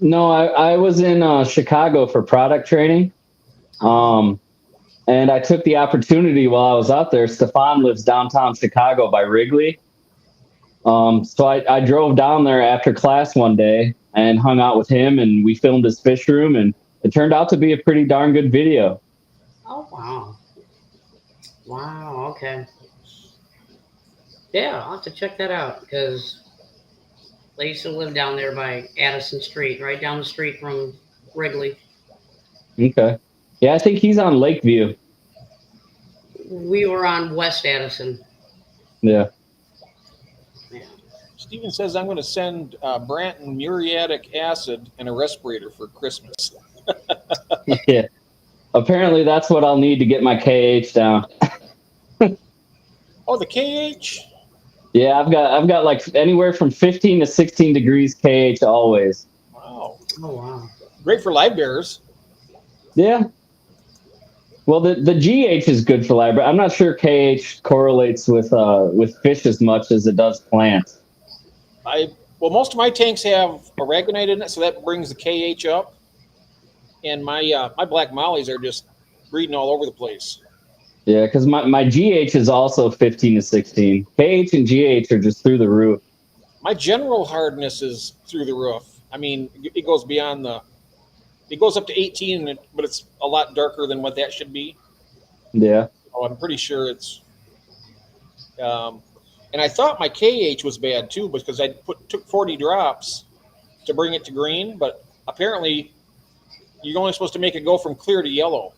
No, I was in Chicago for product training. And I took the opportunity while I was out there. Stefan lives downtown Chicago by Wrigley. So I drove down there after class one day and hung out with him, and we filmed his fish room, and it turned out to be a pretty darn good video. Oh, wow. Wow, okay. Yeah, I'll have to check that out because they used to live down there by Addison Street, right down the street from Wrigley. Okay. Yeah, I think he's on Lakeview. We were on West Addison. Yeah. Steven says I'm going to send Branton muriatic acid and a respirator for Christmas. Yeah. Apparently that's what I'll need to get my KH down. Oh, the KH? Yeah, I've got like anywhere from 15 to 16 degrees KH always. Wow. Oh, wow. Great for live bearers. Yeah. Well, the GH is good for live bear. I'm not sure KH correlates with fish as much as it does plants. Well, most of my tanks have aragonite in it, so that brings the KH up. And my black mollies are just breeding all over the place. Yeah, because my GH is also 15 to 16. KH and GH are just through the roof. My general hardness is through the roof. I mean, it goes beyond it goes up to 18, but it's a lot darker than what that should be. Yeah. So I'm pretty sure it's. And I thought my KH was bad too, because I took 40 drops to bring it to green, but apparently you're only supposed to make it go from clear to yellow.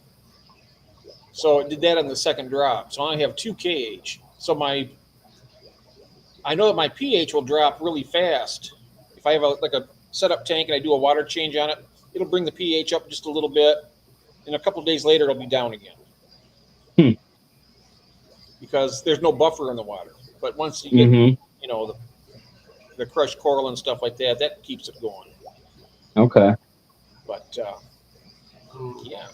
So it did that on the second drop. So I only have 2 KH. So I know that my pH will drop really fast. If I have a setup tank and I do a water change on it, it'll bring the pH up just a little bit. And a couple of days later, it'll be down again. Because there's no buffer in the water. But once you get, the crushed coral and stuff like that, that keeps it going. Okay. But, yeah.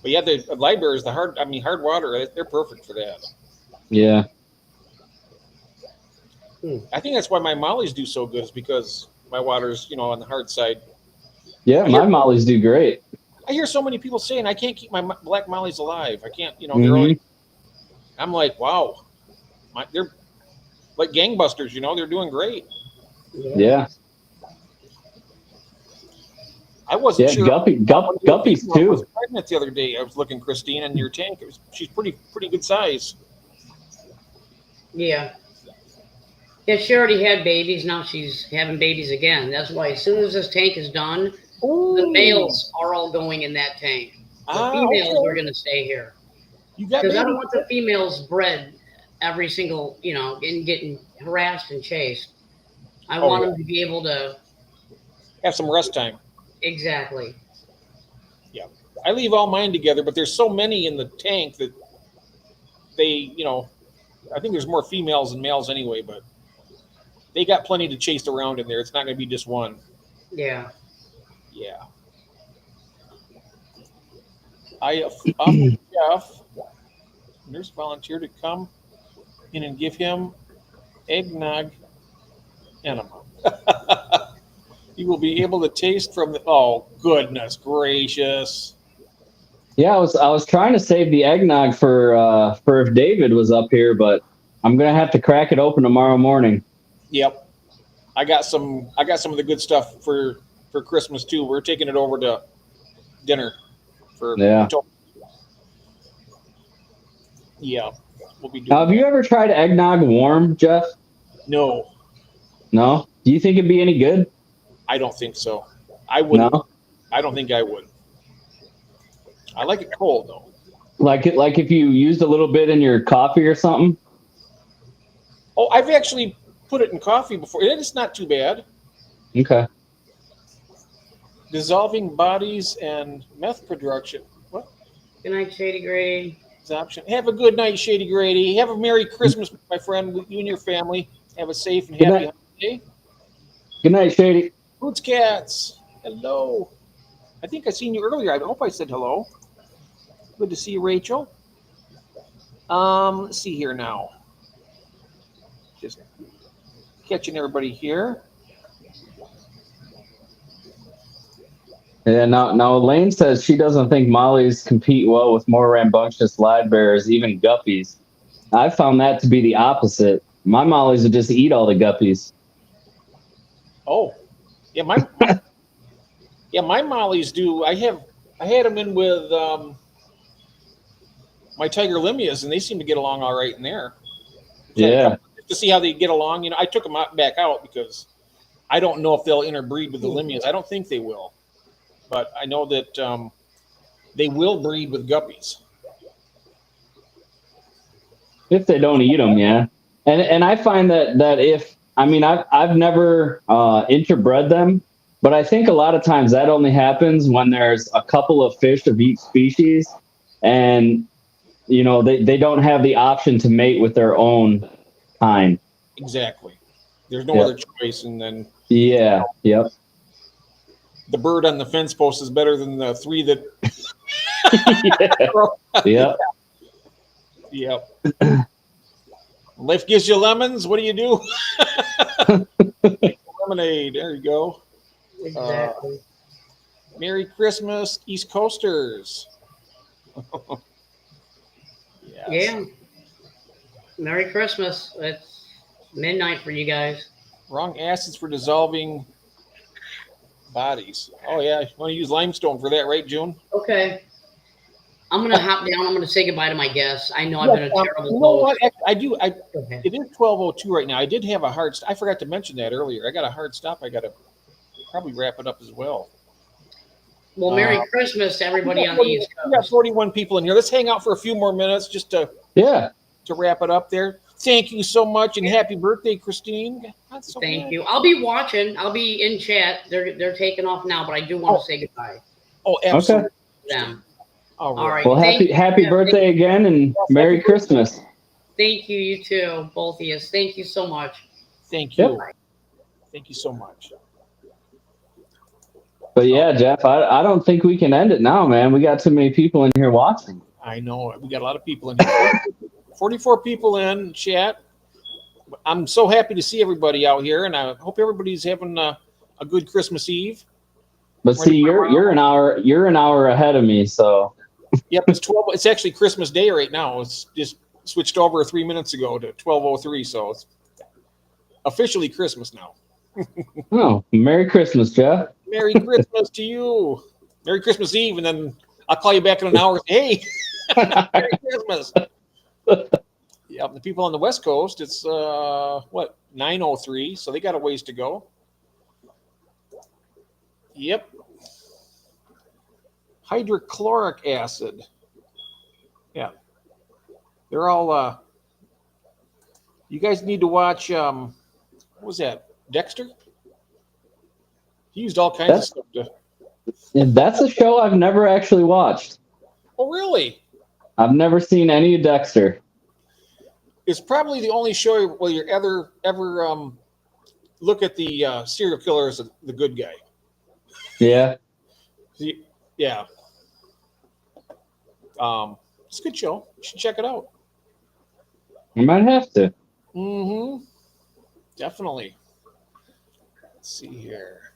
But yeah, the live bearers, hard water, they're perfect for that. Yeah. I think that's why my mollies do so good, is because my water's, on the hard side. Yeah, my mollies do great. I hear so many people saying I can't keep my black mollies alive. I can't, they're only. I'm like, wow, they're like gangbusters. They're doing great. Yeah. I wasn't sure. Guppies too. I was pregnant the other day. I was looking, Christine, in your tank. She's pretty good size. Yeah. Yeah, she already had babies. Now she's having babies again. That's why as soon as this tank is done, the males are all going in that tank. The females okay. are going to stay here. You got Because I baby. don't want the females bred every single, and getting harassed and chased. I want them to be able to, Have some rest time. exactly. I leave all mine together, but there's so many in the tank that they, I think there's more females than males anyway, but they got plenty to chase around in there. It's not going to be just one. Yeah. Yeah. I offered Jeff, nurse volunteer, to come in and give him eggnog enema. He will be able to taste from the. Oh, goodness gracious! Yeah, I was trying to save the eggnog for if David was up here, but I'm gonna have to crack it open tomorrow morning. Yep, I got some of the good stuff for Christmas too. We're taking it over to dinner for. Yeah. Yeah, we'll be doing. Now, have you ever tried eggnog warm, Jeff? No, No. Do you think it'd be any good? I don't think so. I wouldn't. No. I don't think I would. I like it cold though. Like if you used a little bit in your coffee or something. Oh, I've actually put it in coffee before. It's not too bad. Okay. Dissolving bodies and meth production. What Good night, Shady Grady. is the option? Have a good night, Shady Grady. Have a Merry Christmas, my friend, with you and your family. Have a safe and Good happy night. holiday. Good night, Shady. Boots Cats. Hello. I think I seen you earlier. I hope I said hello. Good to see you, Rachel. Let's see here now. Just catching everybody here. Yeah. Now Elaine says she doesn't think mollies compete well with more rambunctious live bears, even guppies. I found that to be the opposite. My mollies would just eat all the guppies. Oh, yeah, my mollies do. I had them in with my tiger limias, and they seem to get along all right in there. Yeah. To see how they get along, I took them back out because I don't know if they'll interbreed with the limias. I don't think they will, but I know that they will breed with guppies. If they don't eat them, yeah. And I find that if I've never interbred them, but I think a lot of times that only happens when there's a couple of fish of each species, and they don't have the option to mate with their own kind. Exactly. There's no other choice, and then Yeah. Yep. the bird on the fence post is better than the three that. Yep. Yep. Life gives you lemons. What do you do? Lemonade. There you go. Exactly. Merry Christmas, East Coasters. Yes. Yeah. Merry Christmas. It's midnight for you guys. Wrong acids for dissolving bodies. Oh yeah, you want to use limestone for that, right, June? Okay. I'm gonna hop down. I'm gonna say goodbye to my guests. I know I've been a terrible You know what? host. I do. Okay. It is 12:02 right now. I did have a hard. I forgot to mention that earlier. I got a hard stop. I got to probably wrap it up as well. Well, Merry Christmas to everybody on the East We got Coast. 41 people in here. Let's hang out for a few more minutes just to wrap it up there. Thank you so much, and happy birthday, Christine. That's so Thank good. you. I'll be watching. I'll be in chat. They're taking off now, but I do want to say goodbye Oh, absolutely. Okay. to them. All All right. Well, Thank happy you. birthday again, and Merry Christmas. Thank you, you too, both of you. Thank you so much. Thank you. Yep. Thank you so much. But yeah, Jeff, I don't think we can end it now, man. We got too many people in here watching. I know we got a lot of people in here. 44 people in chat. I'm so happy to see everybody out here, and I hope everybody's having a good Christmas Eve. But see, you're an hour ahead of me, so. Yep, it's 12. It's actually Christmas Day right now. It's just switched over 3 minutes ago to 12:03, so it's officially Christmas now. Oh, Merry Christmas, Jeff. Merry Christmas to you. Merry Christmas Eve, and then I'll call you back in an hour and say, hey, Merry Christmas. Yeah. Yep. The people on the West Coast, it's 9:03, so they got a ways to go. Yep. Hydrochloric acid. Yeah. They're all you guys need to watch what was that? Dexter? He used all kinds of stuff to That's a show I've never actually watched. Oh really? I've never seen any of Dexter. It's probably the only show where you ever look at the serial killer as the good guy. Yeah. Yeah. It's a good show. You should check it out. I might have to. Mm-hmm. Definitely. Let's see here.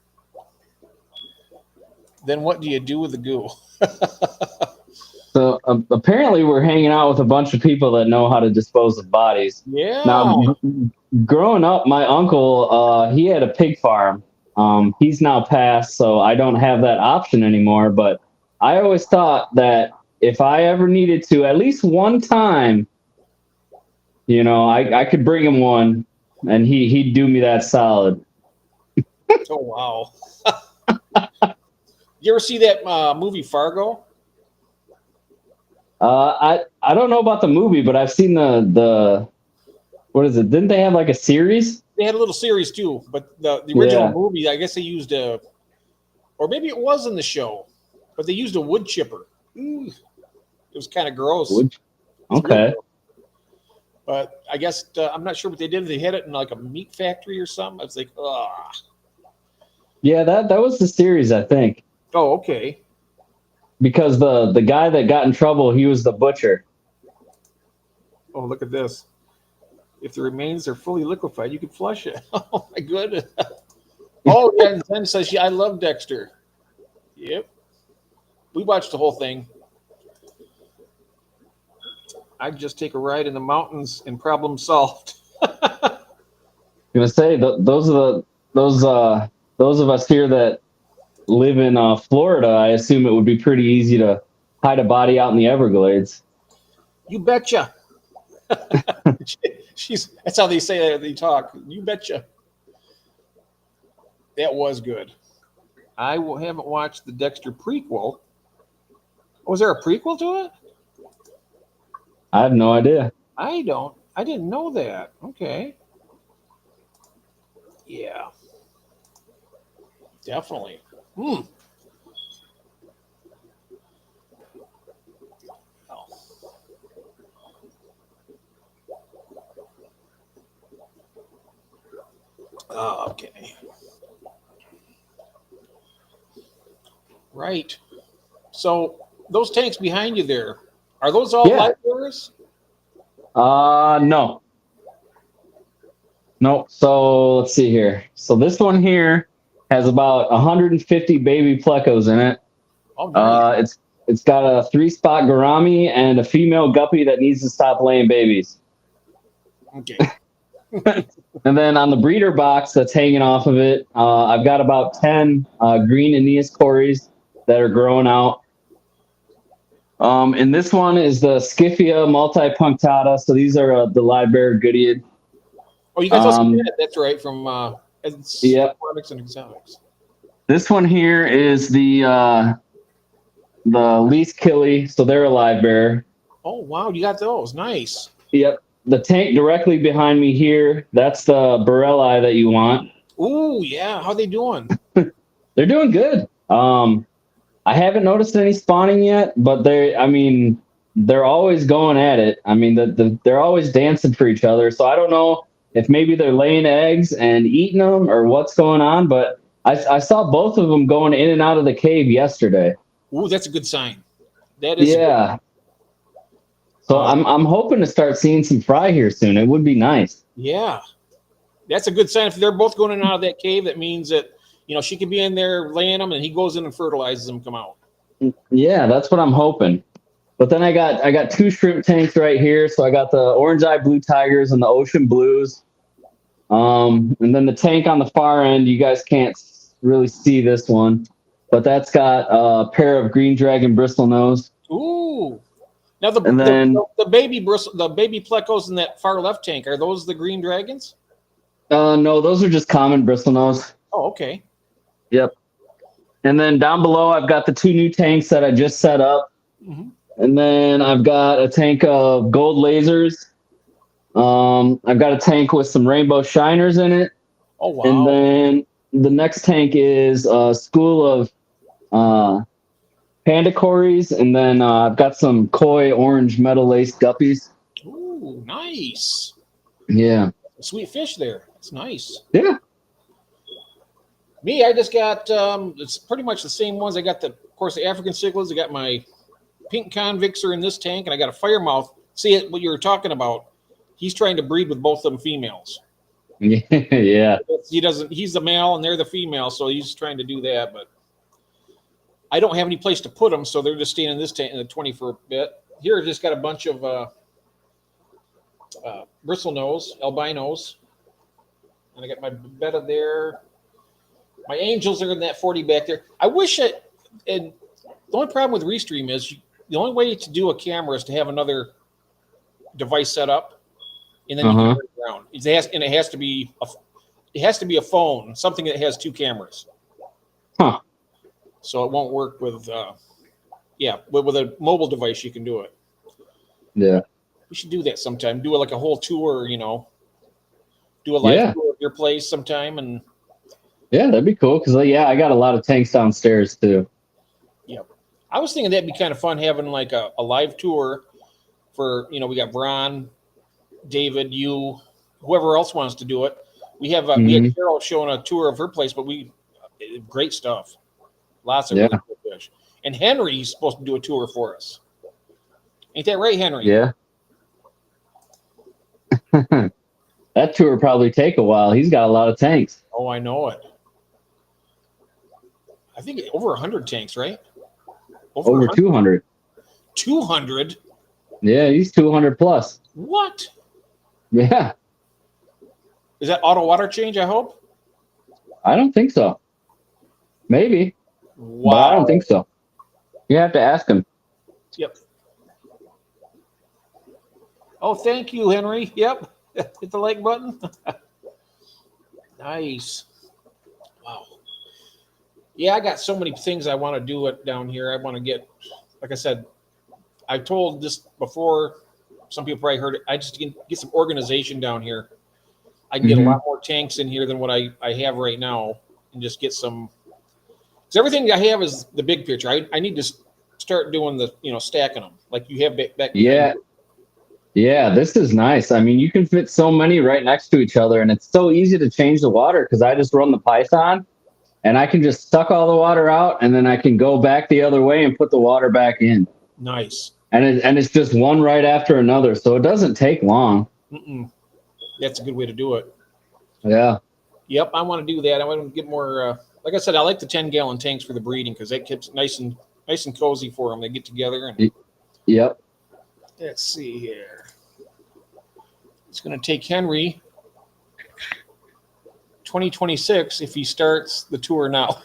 Then what do you do with the goo? So apparently we're hanging out with a bunch of people that know how to dispose of bodies. Yeah. Now, growing up, my uncle, he had a pig farm. He's now passed, so I don't have that option anymore. But I always thought that if I ever needed to, at least one time, I could bring him one, and he'd do me that solid. Oh wow. You ever see that movie Fargo? I don't know about the movie, but I've seen the what is it? Didn't they have like a series? They had a little series too, but the original movie, I guess they used or maybe it was in the show, but they used a wood chipper. It was kind of gross. Okay. But I guess I'm not sure what they did. They had it in like a meat factory or something. I was like, ah. Yeah, that was the series, I think. Oh, okay. Because the guy that got in trouble, he was the butcher. Oh, look at this. If the remains are fully liquefied, you can flush it. Oh, my goodness. Oh, yeah. And Zen says, yeah, I love Dexter. Yep. We watched the whole thing. I'd just take a ride in the mountains and problem solved. I'm gonna say those of us here that live in Florida, I assume it would be pretty easy to hide a body out in the Everglades. You betcha. That's how they say that they talk. You betcha. That was good. I haven't watched the Dexter prequel. Was there a prequel to it? I have no idea. I didn't know that. Okay. Yeah. Definitely. Oh. Okay. Right. So those tanks behind you there, are those all light bearers? No. No. So let's see here. So this one here has about 150 baby plecos in it. Oh, nice. It's got a 3-spot gourami and a female guppy that needs to stop laying babies. Okay. And then on the breeder box that's hanging off of it, I've got about 10 green Aeneas cories that are growing out. And this one is the Scyphia multipunctata. So these are the live bearer Goodyear. Oh, you guys also did it. That's right, from Aquatics and Exotics. This one here is the Least Killy, so they're a live bearer. Oh, wow, you got those. Nice. Yep. The tank directly behind me here, that's the Borelli that you want. Ooh, yeah. How they doing? They're doing good. I haven't noticed any spawning yet, but they're always going at it. I mean, they're always dancing for each other. So I don't know if maybe they're laying eggs and eating them or what's going on, but I saw both of them going in and out of the cave yesterday. Ooh, that's a good sign. That is. Yeah. So I'm hoping to start seeing some fry here soon. It would be nice. Yeah. That's a good sign. If they're both going in and out of that cave, that means that, she could be in there laying them and he goes in and fertilizes them, come out. Yeah, that's what I'm hoping. But then I got 2 shrimp tanks right here. So I got the orange eye blue tigers and the ocean blues. And then the tank on the far end, you guys can't really see this one, but that's got a pair of green dragon bristlenose. Ooh. Now And then- the baby plecos in that far left tank, are those the green dragons? No, those are just common bristlenose. Oh, okay. Yep. And then down below, I've got the 2 new tanks that I just set up. Mhm. And then I've got a tank of gold lasers. I've got a tank with some rainbow shiners in it. Oh, wow. And then the next tank is a school of panda cories. And then I've got some koi orange metal lace guppies. Ooh, nice. Yeah. Sweet fish there. It's nice. Yeah. Me, I just got it's pretty much the same ones. I got of course the African cichlids. I got my pink convicts are in this tank, and I got a firemouth. See it what you were talking about. He's trying to breed with both of them females. Yeah. He doesn't. He's the male, and they're the female, so he's trying to do that. But I don't have any place to put them, so they're just staying in this tank in the 20 for a bit. Here, I just got a bunch of bristlenose albinos, and I got my betta there. My angels are in that 40 back there. I wish it. And the only problem with Restream is the only way to do a camera is to have another device set up, and then you can turn it around. It has to be a phone, something that has 2 cameras. Huh. So it won't work with. With a mobile device you can do it. Yeah. We should do that sometime. Do like a whole tour, do a live tour of your place sometime, and. Yeah, that'd be cool because I got a lot of tanks downstairs too. Yep. I was thinking that'd be kind of fun having like a live tour for, we got Bron, David, you, whoever else wants to do it. We have we had Carol showing a tour of her place, but great stuff. Lots of really cool fish. And Henry's supposed to do a tour for us. Ain't that right, Henry? Yeah. That tour probably take a while. He's got a lot of tanks. Oh, I know it. I think over 100 tanks, right? Over 200. 200? Yeah, he's 200 plus. What? Yeah. Is that auto water change, I hope? I don't think so. Maybe. Wow. But I don't think so. You have to ask him. Yep. Oh, thank you, Henry. Yep. Hit the like button. Nice. Wow. Yeah, I got so many things I want to do down here. I want to get, like I said, I told this before. Some people probably heard it. I just get some organization down here. I can get a lot more tanks in here than what I have right now, and just get some. Because everything I have is the big picture. I need to start doing the stacking them like you have back. Yeah. Yeah, this is nice. I mean, you can fit so many right next to each other, and it's so easy to change the water because I just run the Python, and I can just suck all the water out, and then I can go back the other way and put the water back in. Nice. And it's just one right after another, so it doesn't take long. That's a good way to do it. Yeah. Yep, I want to do that. I want to get more. Like I said, I like the 10-gallon tanks for the breeding because that keeps it nice and cozy for them. They get together and. Yep. Let's see here. It's going to take Henry 2026 if he starts the tour now.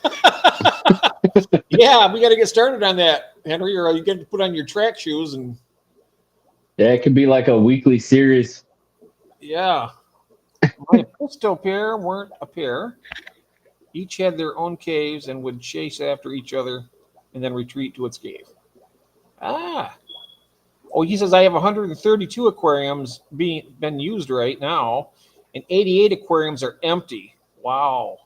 Yeah, we got to get started on that, Henry, or you get to put on your track shoes and. Yeah, it could be like a weekly series. Yeah. My Pisto pair weren't a pair. Each had their own caves and would chase after each other and then retreat to its cave. Ah. Oh, he says I have 132 aquariums been used right now, and 88 aquariums are empty. Wow.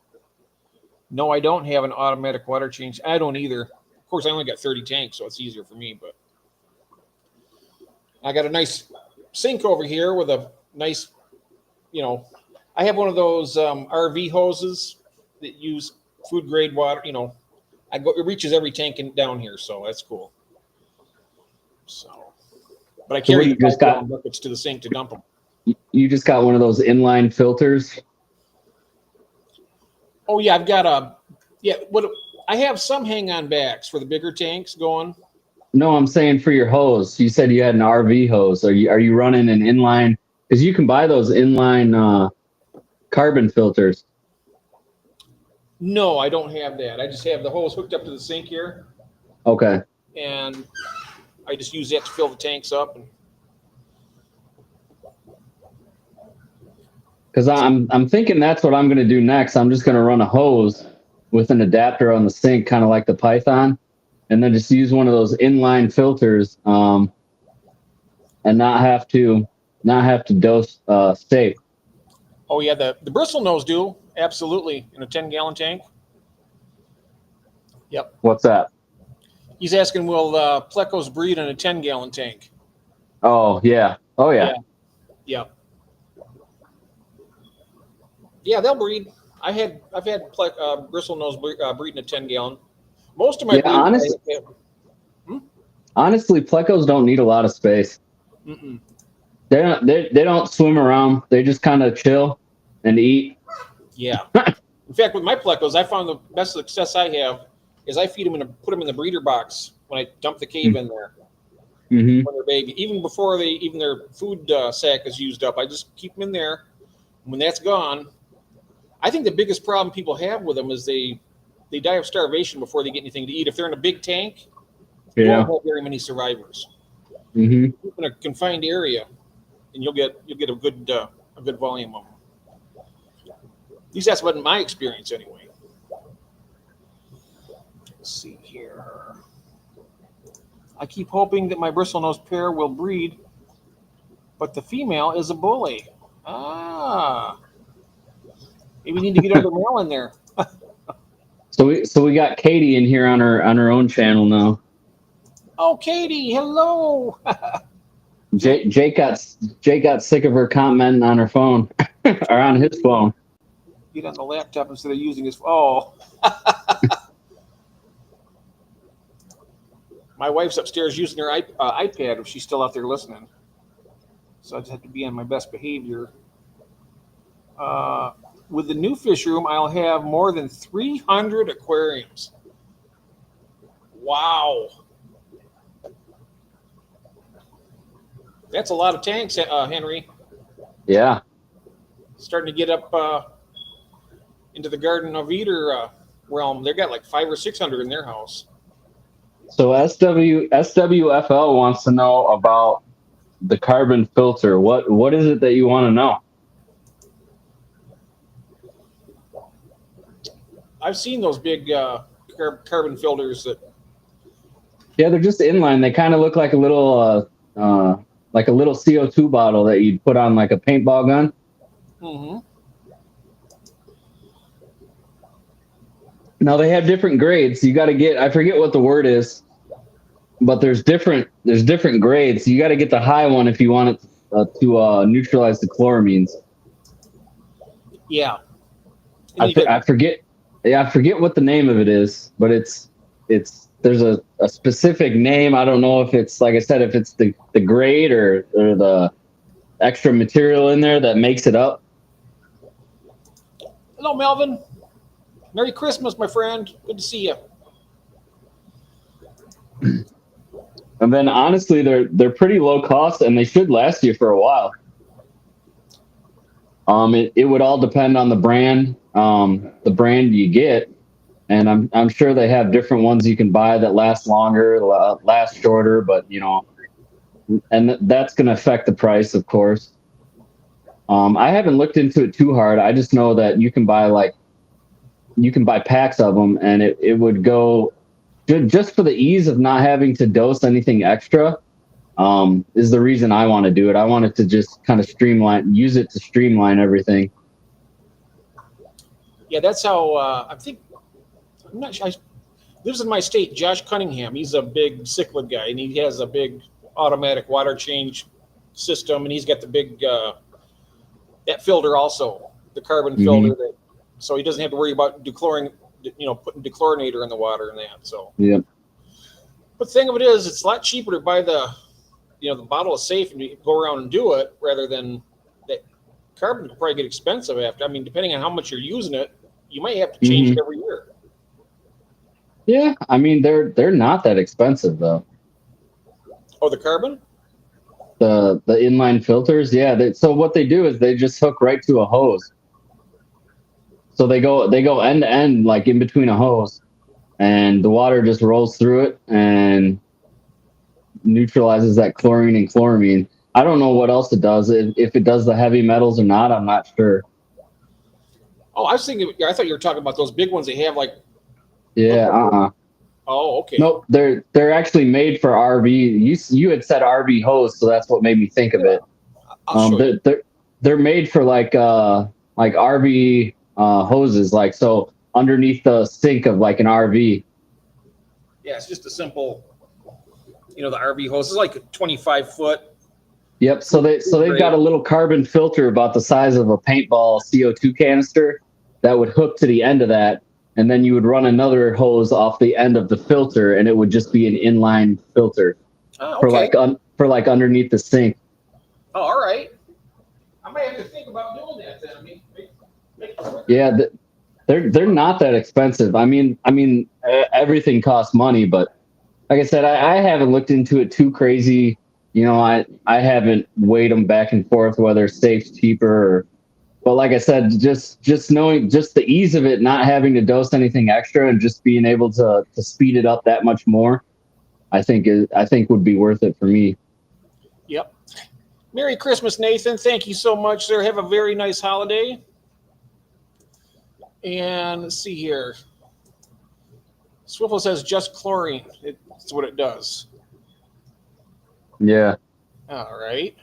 No, I don't have an automatic water change. I don't either. Of course, I only got 30 tanks, so it's easier for me. But I got a nice sink over here with a nice, I have one of those RV hoses that use food grade water. It reaches every tank down here, so that's cool. So. But I carry you just got buckets to the sink to dump them. You just got one of those inline filters. Oh yeah, I've got what I have some hang-on backs for the bigger tanks going. No, I'm saying for your hose. You said you had an RV hose. Are you running an inline? Because you can buy those inline carbon filters. No, I don't have that. I just have the hose hooked up to the sink here. Okay. And I just use that to fill the tanks up. And Because I'm thinking that's what I'm going to do next. I'm just going to run a hose with an adapter on the sink, kind of like the Python, and then just use one of those inline filters, and not have to dose safe. oh yeah, the bristlenose do absolutely in a 10-gallon tank. Yep. What's that? He's asking, will plecos breed in a 10-gallon tank? Oh yeah. Oh yeah. Yep. Yeah, they'll breed. I've had bristlenose breed in a 10-gallon. Most of my Honestly, plecos don't need a lot of space. Mm-mm. They don't swim around. They just kind of chill and eat. Yeah. In fact, with my plecos, I found the best success I have is I feed them put them in the breeder box when I dump the cave in there Mm-hmm. when they're baby. Even before their food sack is used up, I just keep them in there. When that's gone, I think the biggest problem people have with them is they die of starvation before they get anything to eat. If they're in a big tank, you Yeah. won't have very many survivors. Mm-hmm. Keep in a confined area, and you'll get a good volume of them. At least that's been my experience anyway. Let's see here. I keep hoping that my bristlenose pair will breed, but the female is a bully. Ah, maybe we need to get another male in there. So we got Katie in here on her own channel now. Oh, Katie, hello. Jake got sick of her commenting on her phone or on his phone. Get on the laptop instead of using his. Oh. My wife's upstairs using her iPad if she's still out there listening. So I just have to be on my best behavior. With the new fish room, I'll have more than 300 aquariums. Wow. That's a lot of tanks, Henry. Yeah. Starting to get up into the Garden of Eden realm. They've got like 500 or 600 in their house. So SWFL wants to know about the carbon filter. What is it that you want to know? I've seen those big carbon filters that. Yeah, they're just inline. They kind of look like a little CO2 bottle that you'd put on like a paintball gun. Mm-hmm. Now they have different grades. You got to get, I forget what the word is, but there's different grades. You got to get the high one if you want it to neutralize the chloramines. Yeah. I forget. Yeah, I forget what the name of it is, but it's there's a specific name. I don't know if it's, like I said, if it's the grade or the extra material in there that makes it up. Hello, Melvin. Merry Christmas, my friend. Good to see you. And then honestly, they're pretty low cost and they should last you for a while. It would all depend on the brand you get, and I'm sure they have different ones you can buy that last longer, last shorter, but and that's going to affect the price, of course. I haven't looked into it too hard. I just know that you can buy packs of them, and it would go just for the ease of not having to dose anything extra. Is the reason I want to do it. I want it to just kind of use it to streamline everything. Yeah, that's how I think. I'm not sure. Lives in my state, Josh Cunningham. He's a big cichlid guy, and he has a big automatic water change system, and he's got the big that filter also, the carbon filter. So he doesn't have to worry about putting dechlorinator in the water and that. So yeah. But the thing of it is, it's a lot cheaper to buy the bottle is safe and you go around and do it rather than that. Carbon could probably get expensive after. I mean, depending on how much you're using it, you might have to change it every year. Yeah, I mean they're not that expensive though. Oh, the carbon? The inline filters, yeah. So what they do is they just hook right to a hose. So they go end to end, like in between a hose, and the water just rolls through it, and neutralizes that chlorine and chloramine. I don't know what else it does. If it does the heavy metals or not, I'm not sure. Oh, I was thinking. I thought you were talking about those big ones they have like. Yeah, Oh, okay. Nope, they're actually made for RV. You had said RV hose, so that's what made me think of it. I'll show you. They're made for like RV hoses, like so underneath the sink of like an RV. Yeah, it's just a simple, the RV hose. It's like a 25-foot. Yep. So they've got a little carbon filter about the size of a paintball CO2 canister that would hook to the end of that, and then you would run another hose off the end of the filter, and it would just be an inline filter for like underneath the sink. Oh, all right. I might have to think about doing that then. I mean, Yeah, they're not that expensive. I mean, everything costs money, but like I said, I haven't looked into it too crazy. I haven't weighed them back and forth whether safe's cheaper. But like I said, just knowing just the ease of it, not having to dose anything extra, and just being able to speed it up that much more, I think would be worth it for me. Yep. Merry Christmas, Nathan. Thank you so much, sir. Have a very nice holiday. And let's see here. Swiffle says just chlorine. It's what it does. Yeah. All right.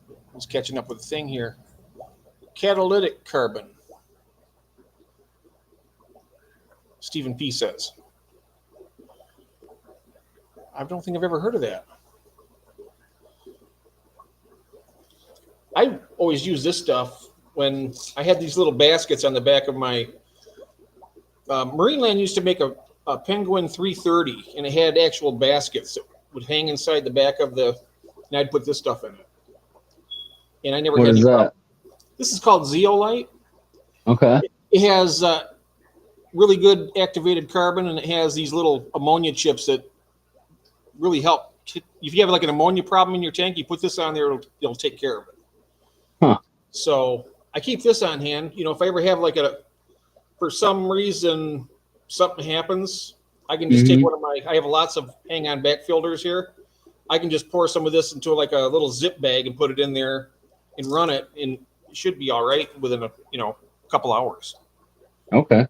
I was catching up with the thing here. Catalytic carbon. Stephen P. says. I don't think I've ever heard of that. I always use this stuff when I had these little baskets on the back of my Marineland used to make a Penguin 330, and it had actual baskets that would hang inside the back of and I'd put this stuff in it. And I never What had is any that? problem. This is called Zeolite. Okay. It has really good activated carbon, and it has these little ammonia chips that really help. If you have like an ammonia problem in your tank, you put this on there, it'll take care of it. Huh. So I keep this on hand. If I ever have for some reason something happens, I can just take one of I have lots of hang on back filters here. I can just pour some of this into like a little zip bag and put it in there and run it, and it should be all right within a couple hours. Okay.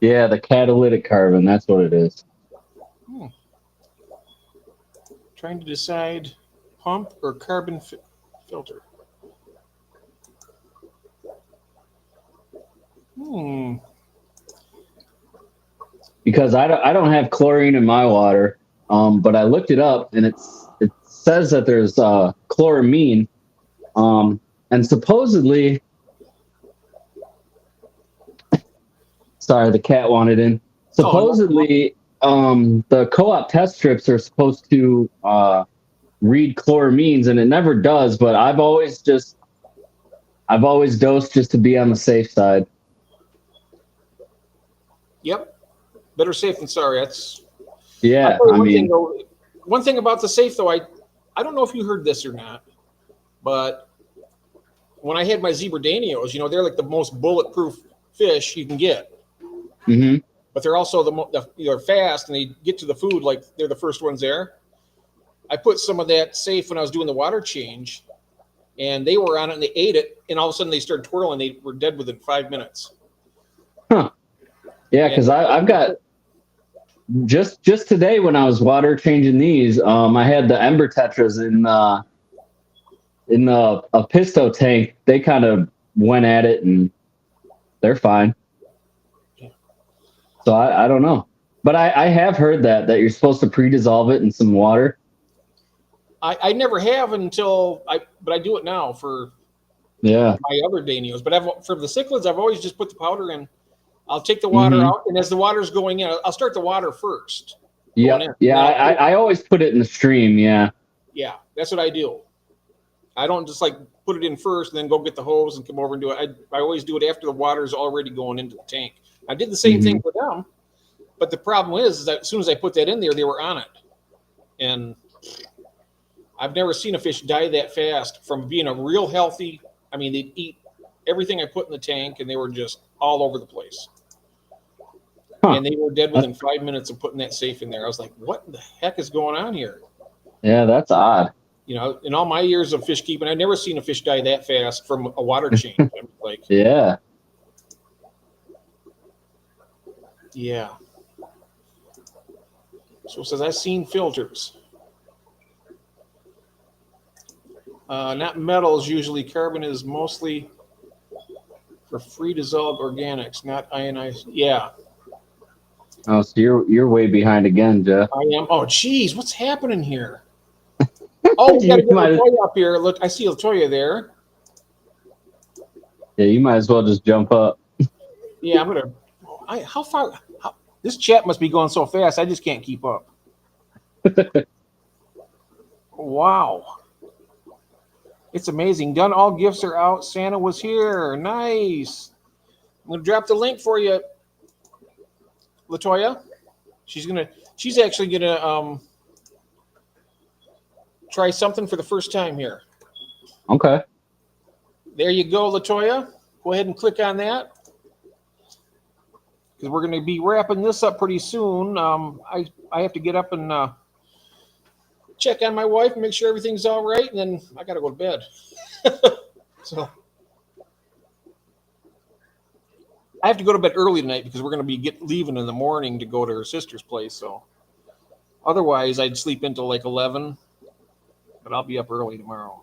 Yeah, the catalytic carbon, that's what it is. Trying to decide pump or carbon filter. Because I don't have chlorine in my water, but I looked it up, and it says that there's chloramine, and supposedly, sorry, the cat wanted in. Supposedly, the co-op test strips are supposed to read chloramines, and it never does. But I've always dosed just to be on the safe side. Yep. Better safe than sorry. That's Yeah. One thing about the safe though, I don't know if you heard this or not, but when I had my zebra danios, they're like the most bulletproof fish you can get. Mm-hmm. But they're also they're fast, and they get to the food like they're the first ones there. I put some of that safe when I was doing the water change, and they were on it and they ate it, and all of a sudden they started twirling. They were dead within 5 minutes. Huh. Yeah, because I've got just today when I was water changing these, I had the Ember Tetras in a Pisto tank. They kind of went at it, and they're fine. So I don't know, but I have heard that you're supposed to pre-dissolve it in some water. I never have but I do it now for my other danios. But for the cichlids, I've always just put the powder in. I'll take the water out, and as the water's going in, I'll start the water first. Yeah, I always put it in the stream. Yeah, that's what I do. I don't just put it in first and then go get the hose and come over and do it. I always do it after the water's already going into the tank. I did the same thing with them, but the problem is that as soon as I put that in there, they were on it, and I've never seen a fish die that fast from being a real healthy. I mean, they'd eat everything I put in the tank, and they were just all over the place. Huh. And they were dead within 5 minutes of putting that safe in there. I was like, what the heck is going on here? Yeah, that's odd. You know, in all my years of fish keeping, I've never seen a fish die that fast from a water change. I'm like, Yeah. yeah. So it says, I've seen filters. Not metals, usually carbon is mostly for free dissolved organics, not ionized. Yeah, Oh, so you're way behind again, Jeff. I am. Oh, geez, what's happening here? Oh, we got to You get might- Latoya up here. Look, I see Latoya there. Yeah, you might as well just jump up. Yeah, I'm gonna. How far? This chat must be going so fast. I just can't keep up. Wow, it's amazing. Done. All gifts are out. Santa was here. Nice. I'm gonna drop the link for you, Latoya. She's actually gonna try something for the first time here. Okay. There you go, Latoya. Go ahead and click on that because we're going to be wrapping this up pretty soon. I have to get up and check on my wife and make sure everything's all right, and then I got to go to bed. So I have to go to bed early tonight because we're going to be leaving in the morning to go to her sister's place. So otherwise, I'd sleep until like 11, but I'll be up early tomorrow.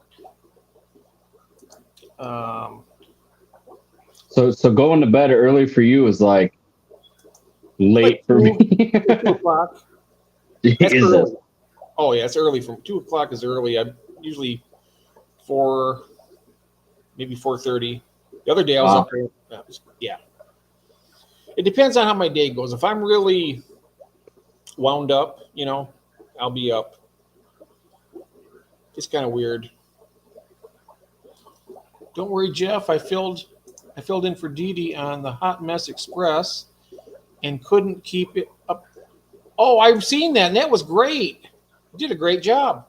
So going to bed early for you is like late for me. 2 o'clock. That's Jesus. early. Oh yeah, it's early. From 2 o'clock is early. I'm usually 4, maybe 4:30. The other day I was Wow. up there. Yeah. It depends on how my day goes. If I'm really wound up, you know, I'll be up. It's kind of weird. Don't worry, Jeff. I filled in for Dee Dee on the Hot Mess Express and couldn't keep it up. Oh, I've seen that, and that was great. You did a great job.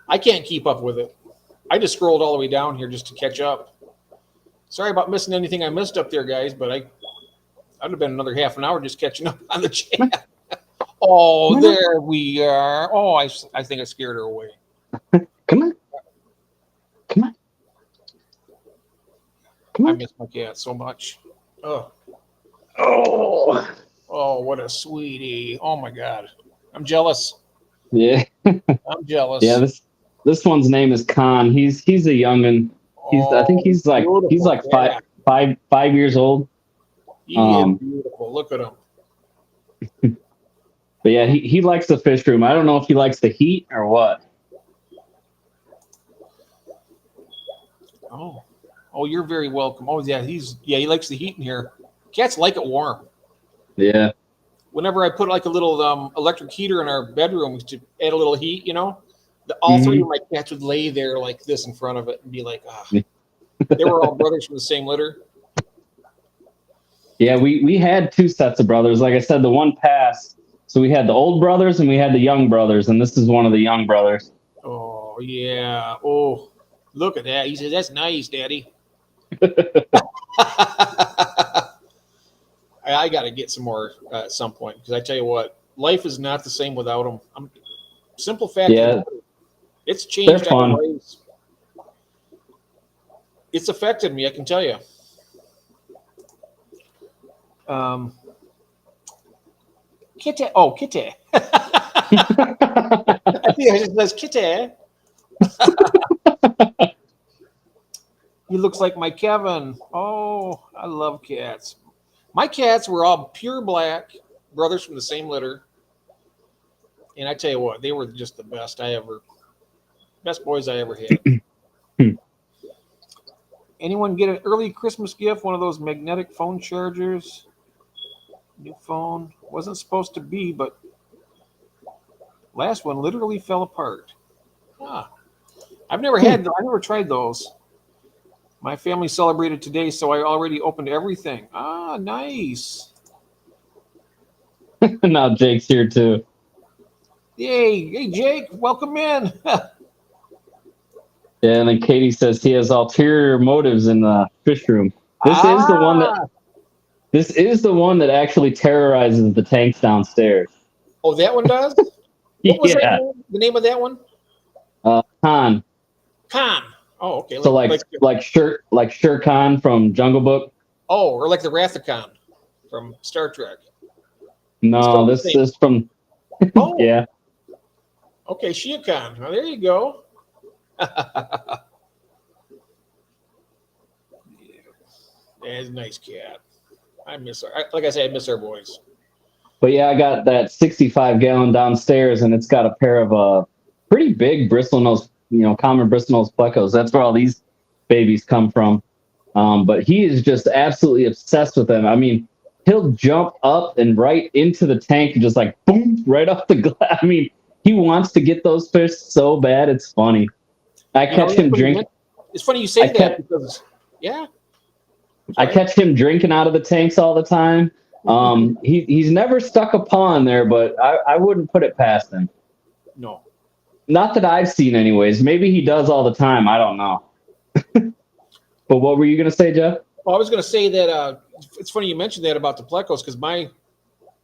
I can't keep up with it. I just scrolled all the way down here just to catch up. Sorry about missing anything I missed up there, guys, but I'd have been another half an hour just catching up on the chat. Oh, there we are. Oh, I think I scared her away. Come on. Come on. Come I on. miss my cat so much. Oh, Oh. what a sweetie. Oh, my God. I'm jealous. Yeah. I'm jealous. Yeah, this one's name is Khan. He's a youngin. I think he's like beautiful cat. 5 years old. He is beautiful. Look at him. But yeah, he likes the fish room. I don't know if he likes the heat or what. Oh, you're very welcome. Oh, yeah, he likes the heat in here. Cats like it warm. Yeah. Whenever I put like a little electric heater in our bedroom to add a little heat, you know, all three of my cats would lay there like this in front of it and be like, ah. They were all brothers from the same litter. Yeah, we had 2 sets of brothers. Like I said, the one passed. So we had the old brothers and we had the young brothers, and this is one of the young brothers. Oh, yeah. Oh, look at that. He says, that's nice, Daddy. I got to get some more at some point because I tell you what, life is not the same without them. Simple fact. Yeah. It's changed. They're fun. Ways. It's affected me, I can tell you. Kitty. Oh, Kitty. I think I just says Kitty. He looks like my Kevin. Oh, I love cats. My cats were all pure black, brothers from the same litter. And I tell you what, they were just the best boys I ever had. Anyone get an early Christmas gift? One of those magnetic phone chargers? New phone. Wasn't supposed to be, but last one literally fell apart. I've never tried those. My family celebrated today, so I already opened everything. Nice. Now Jake's here too. Yay. Hey, Jake, welcome in. Yeah, and then Katie says he has ulterior motives in the fish room. This is the one that This is the one that actually terrorizes the tanks downstairs. Oh, that one does? What was Yeah. the name of that one? Khan. Khan. Oh, okay. So like Shere Khan from Jungle Book. Oh, or like the Wrath of Khan from Star Trek. No, this is from. Oh, Yeah. okay, Shia Khan. Well, there you go. That's a nice cat. I miss her. Like I said, I miss our boys. But yeah, I got that 65-gallon downstairs, and it's got a pair of pretty big bristlenose, common bristlenose plecos. That's where all these babies come from. But he is just absolutely obsessed with them. I mean, he'll jump up and right into the tank, and just like boom, right off the glass. I mean, he wants to get those fish so bad, it's funny. I catch him drinking. It's funny you say that because, yeah. I catch him drinking out of the tanks all the time. He's never stuck a paw in there, but I wouldn't put it past him. No. Not that I've seen anyways. Maybe he does all the time. I don't know. But what were you going to say, Jeff? Well, I was going to say that it's funny you mentioned that about the plecos because my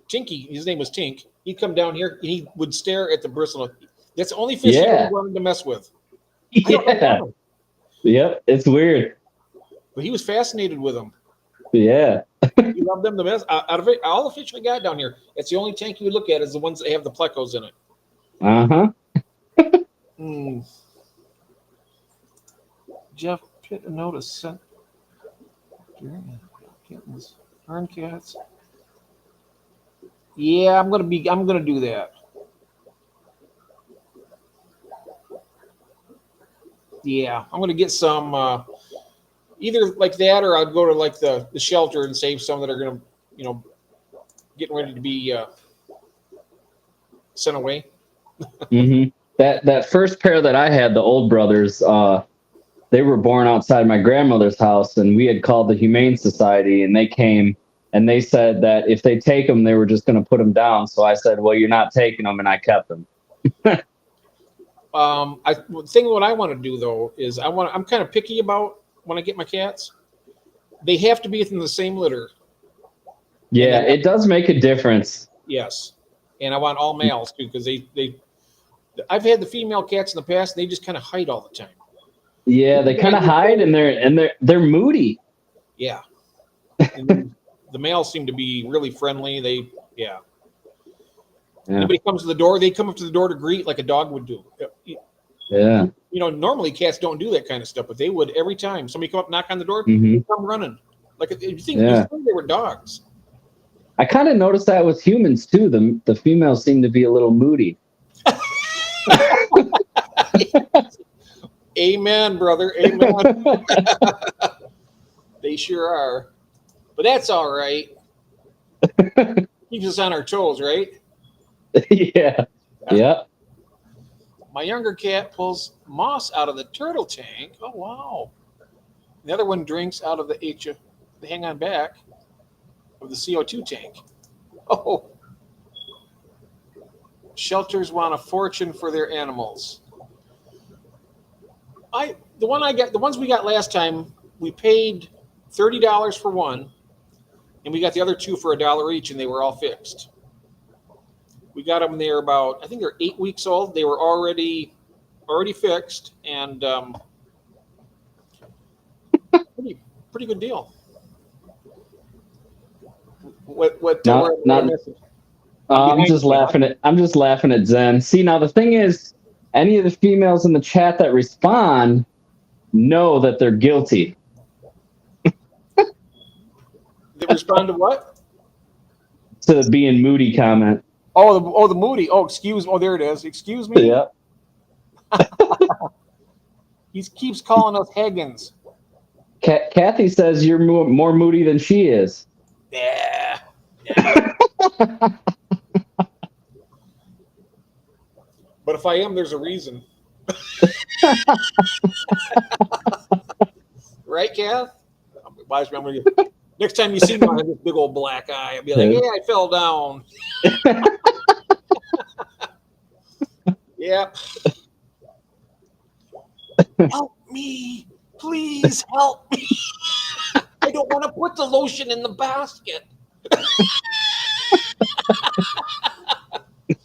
Tinky, his name was Tink, he'd come down here and he would stare at the bristle. That's the only fish he ever wanted to mess with. Yeah. Yep, it's weird. But he was fascinated with them. Yeah. He loved them the best. Out of it, all the fish we got down here, it's the only tank you would look at is the ones that have the plecos in it. Jeff Pitt notice sent kittens, fern cats. Yeah, I'm gonna do that. Yeah, I'm gonna get some either like that or I'd go to like the shelter and save some that are gonna, getting ready to be sent away. That first pair that I had, the old brothers, they were born outside my grandmother's house, and we had called the Humane Society, and they came and they said that if they take them, they were just going to put them down. So I said, well, you're not taking them, and I kept them. What I want to do though is I'm kind of picky about when I get my cats. They have to be within the same litter. Yeah, it does make a difference. Yes, and I want all males too because I've had the female cats in the past, and they just kind of hide all the time. Yeah, they kind of hide, and they're moody. Yeah, and the males seem to be really friendly. Anybody comes to the door, they come up to the door to greet like a dog would do. Yeah. Normally cats don't do that kind of stuff, but they would every time somebody come up, knock on the door, they come running. Like you think they were dogs. I kind of noticed that with humans too. The females seem to be a little moody. Amen, brother. Amen. They sure are. But that's all right. Keeps us on our toes, right? Yeah. Yep. My younger cat pulls moss out of the turtle tank. Oh, wow. The other one drinks out of the hang on back of the CO2 tank. Oh. Shelters want a fortune for their animals. The ones we got last time, we paid $30 for one, and we got the other two for $1 each, and they were all fixed. We got them there I think they're 8 weeks old. They were already fixed, and pretty good deal. I'm just laughing at Zen. See, now the thing is, any of the females in the chat that respond know that they're guilty. They respond to what? To the being moody comment. Oh, the moody. Oh, oh, there it is. Excuse me. Yeah. He keeps calling us Higgins. Kathy says you're more moody than she is. Yeah. But if I am, there's a reason. Right, Kath? Next time you see me, I have this big old black eye. I'll be like, yeah, I fell down. Yep. Help me. Please help me. I don't want to put the lotion in the basket.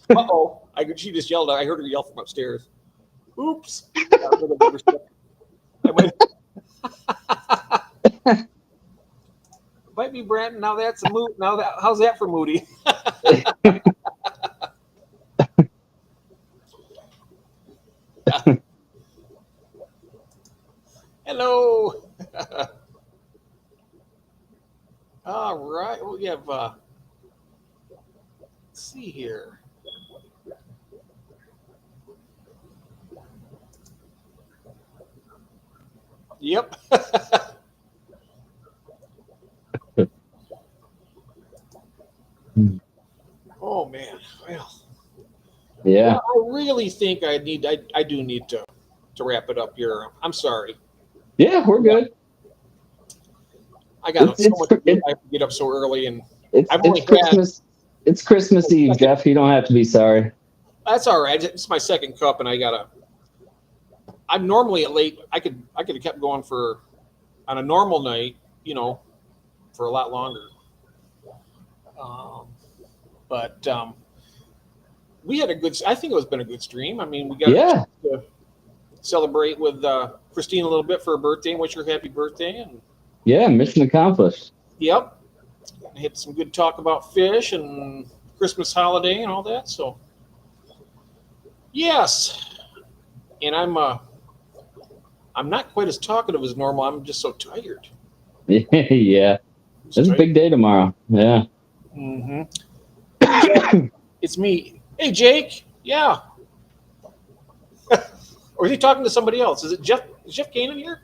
Uh-oh. She just yelled. I heard her yell from upstairs. Oops. Bite me, Brandon. Now that's a mood. How's that for Moody? Hello. All right. We have. Let's see here. Yep. Oh man. Well. Yeah. I really think I do need to wrap it up here. I'm sorry. Yeah, we're good. I got so much to do. I have to get up so early, and I've only It's Christmas. It's Christmas Eve, Jeff. You don't have to be sorry. That's all right. It's my second cup, and I'm normally at late. I could have kept going on a normal night, for a lot longer. But we had I think it's been a good stream. I mean, we got to celebrate with Christine a little bit for her birthday and wish her happy birthday. And yeah, mission accomplished. Yep. Had some good talk about fish and Christmas holiday and all that. So, yes. And I'm not quite as talkative as normal. I'm just so tired. Yeah. It's a big day tomorrow. Yeah. Mm-hmm. It's me. Hey, Jake. Yeah. Or is he talking to somebody else? Is it Jeff? Is Jeff Kanan here?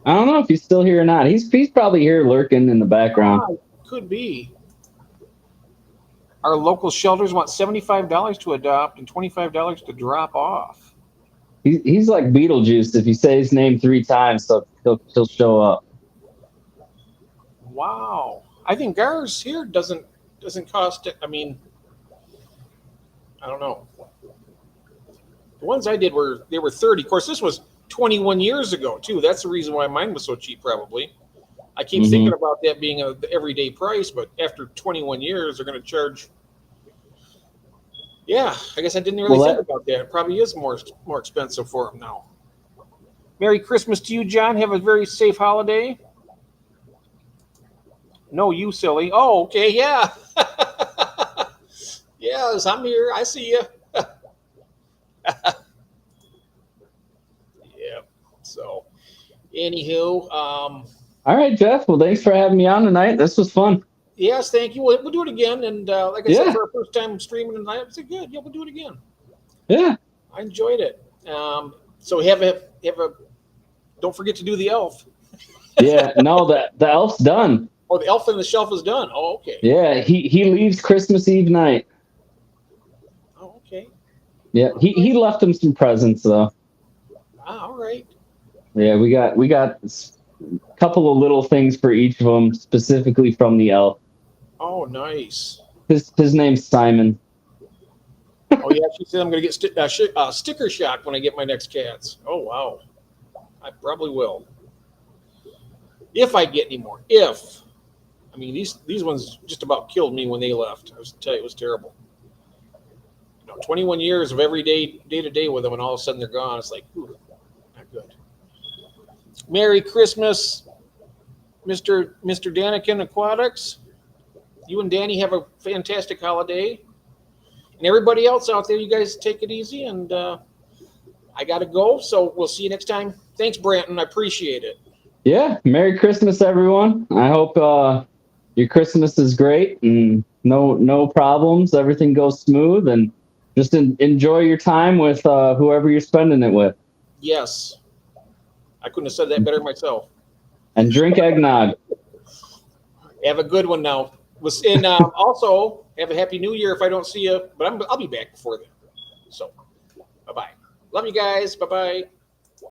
I don't know if he's still here or not. He's probably here lurking in the background. Could be. Our local shelters want $75 to adopt and $25 to drop off. He's like Beetlejuice. If you say his name 3 times, so he'll show up. Wow. I think ours here doesn't cost it. I mean, I don't know. The ones I did were 30. Of course, this was 21 years ago too. That's the reason why mine was so cheap. Probably. I keep thinking about that being the everyday price, but after 21 years, they're going to charge. Yeah, I guess I didn't really think about that. It probably is more expensive for them now. Merry Christmas to you, John. Have a very safe holiday. No, you silly. Oh, okay, yeah. Yes, I'm here. I see you. Yeah. So, anywho, all right, Jeff. Well, thanks for having me on tonight. This was fun. Yes, thank you. We'll do it again. And like I said, for our first time streaming tonight, I said, good. Yeah, we'll do it again. Yeah, I enjoyed it. So have a. Don't forget to do the elf. Yeah. No, the elf's done. Oh, the elf on the shelf is done. Oh, okay. Yeah, he leaves Christmas Eve night. Oh, okay. Yeah, he left him some presents though. Ah, all right. Yeah, we got a couple of little things for each of them, specifically from the elf. Oh, nice. His name's Simon. Oh yeah, she said I'm going to get sticker shock when I get my next cats. Oh wow, I probably will. If I get any more. I mean, these ones just about killed me when they left. I was tell you, it was terrible. 21 years of every day to day with them, and all of a sudden they're gone. It's like, ooh, not good. Merry Christmas, Mr. Danikin Aquatics. You and Danny have a fantastic holiday. And everybody else out there, you guys take it easy. And I got to go, so we'll see you next time. Thanks, Branton. I appreciate it. Yeah, Merry Christmas, everyone. I hope your Christmas is great and no problems. Everything goes smooth, and just enjoy your time with whoever you're spending it with. Yes. I couldn't have said that better myself. And drink eggnog. Have a good one now. And also, have a happy new year if I don't see you. But I'll be back before then. So, bye-bye. Love you guys. Bye-bye.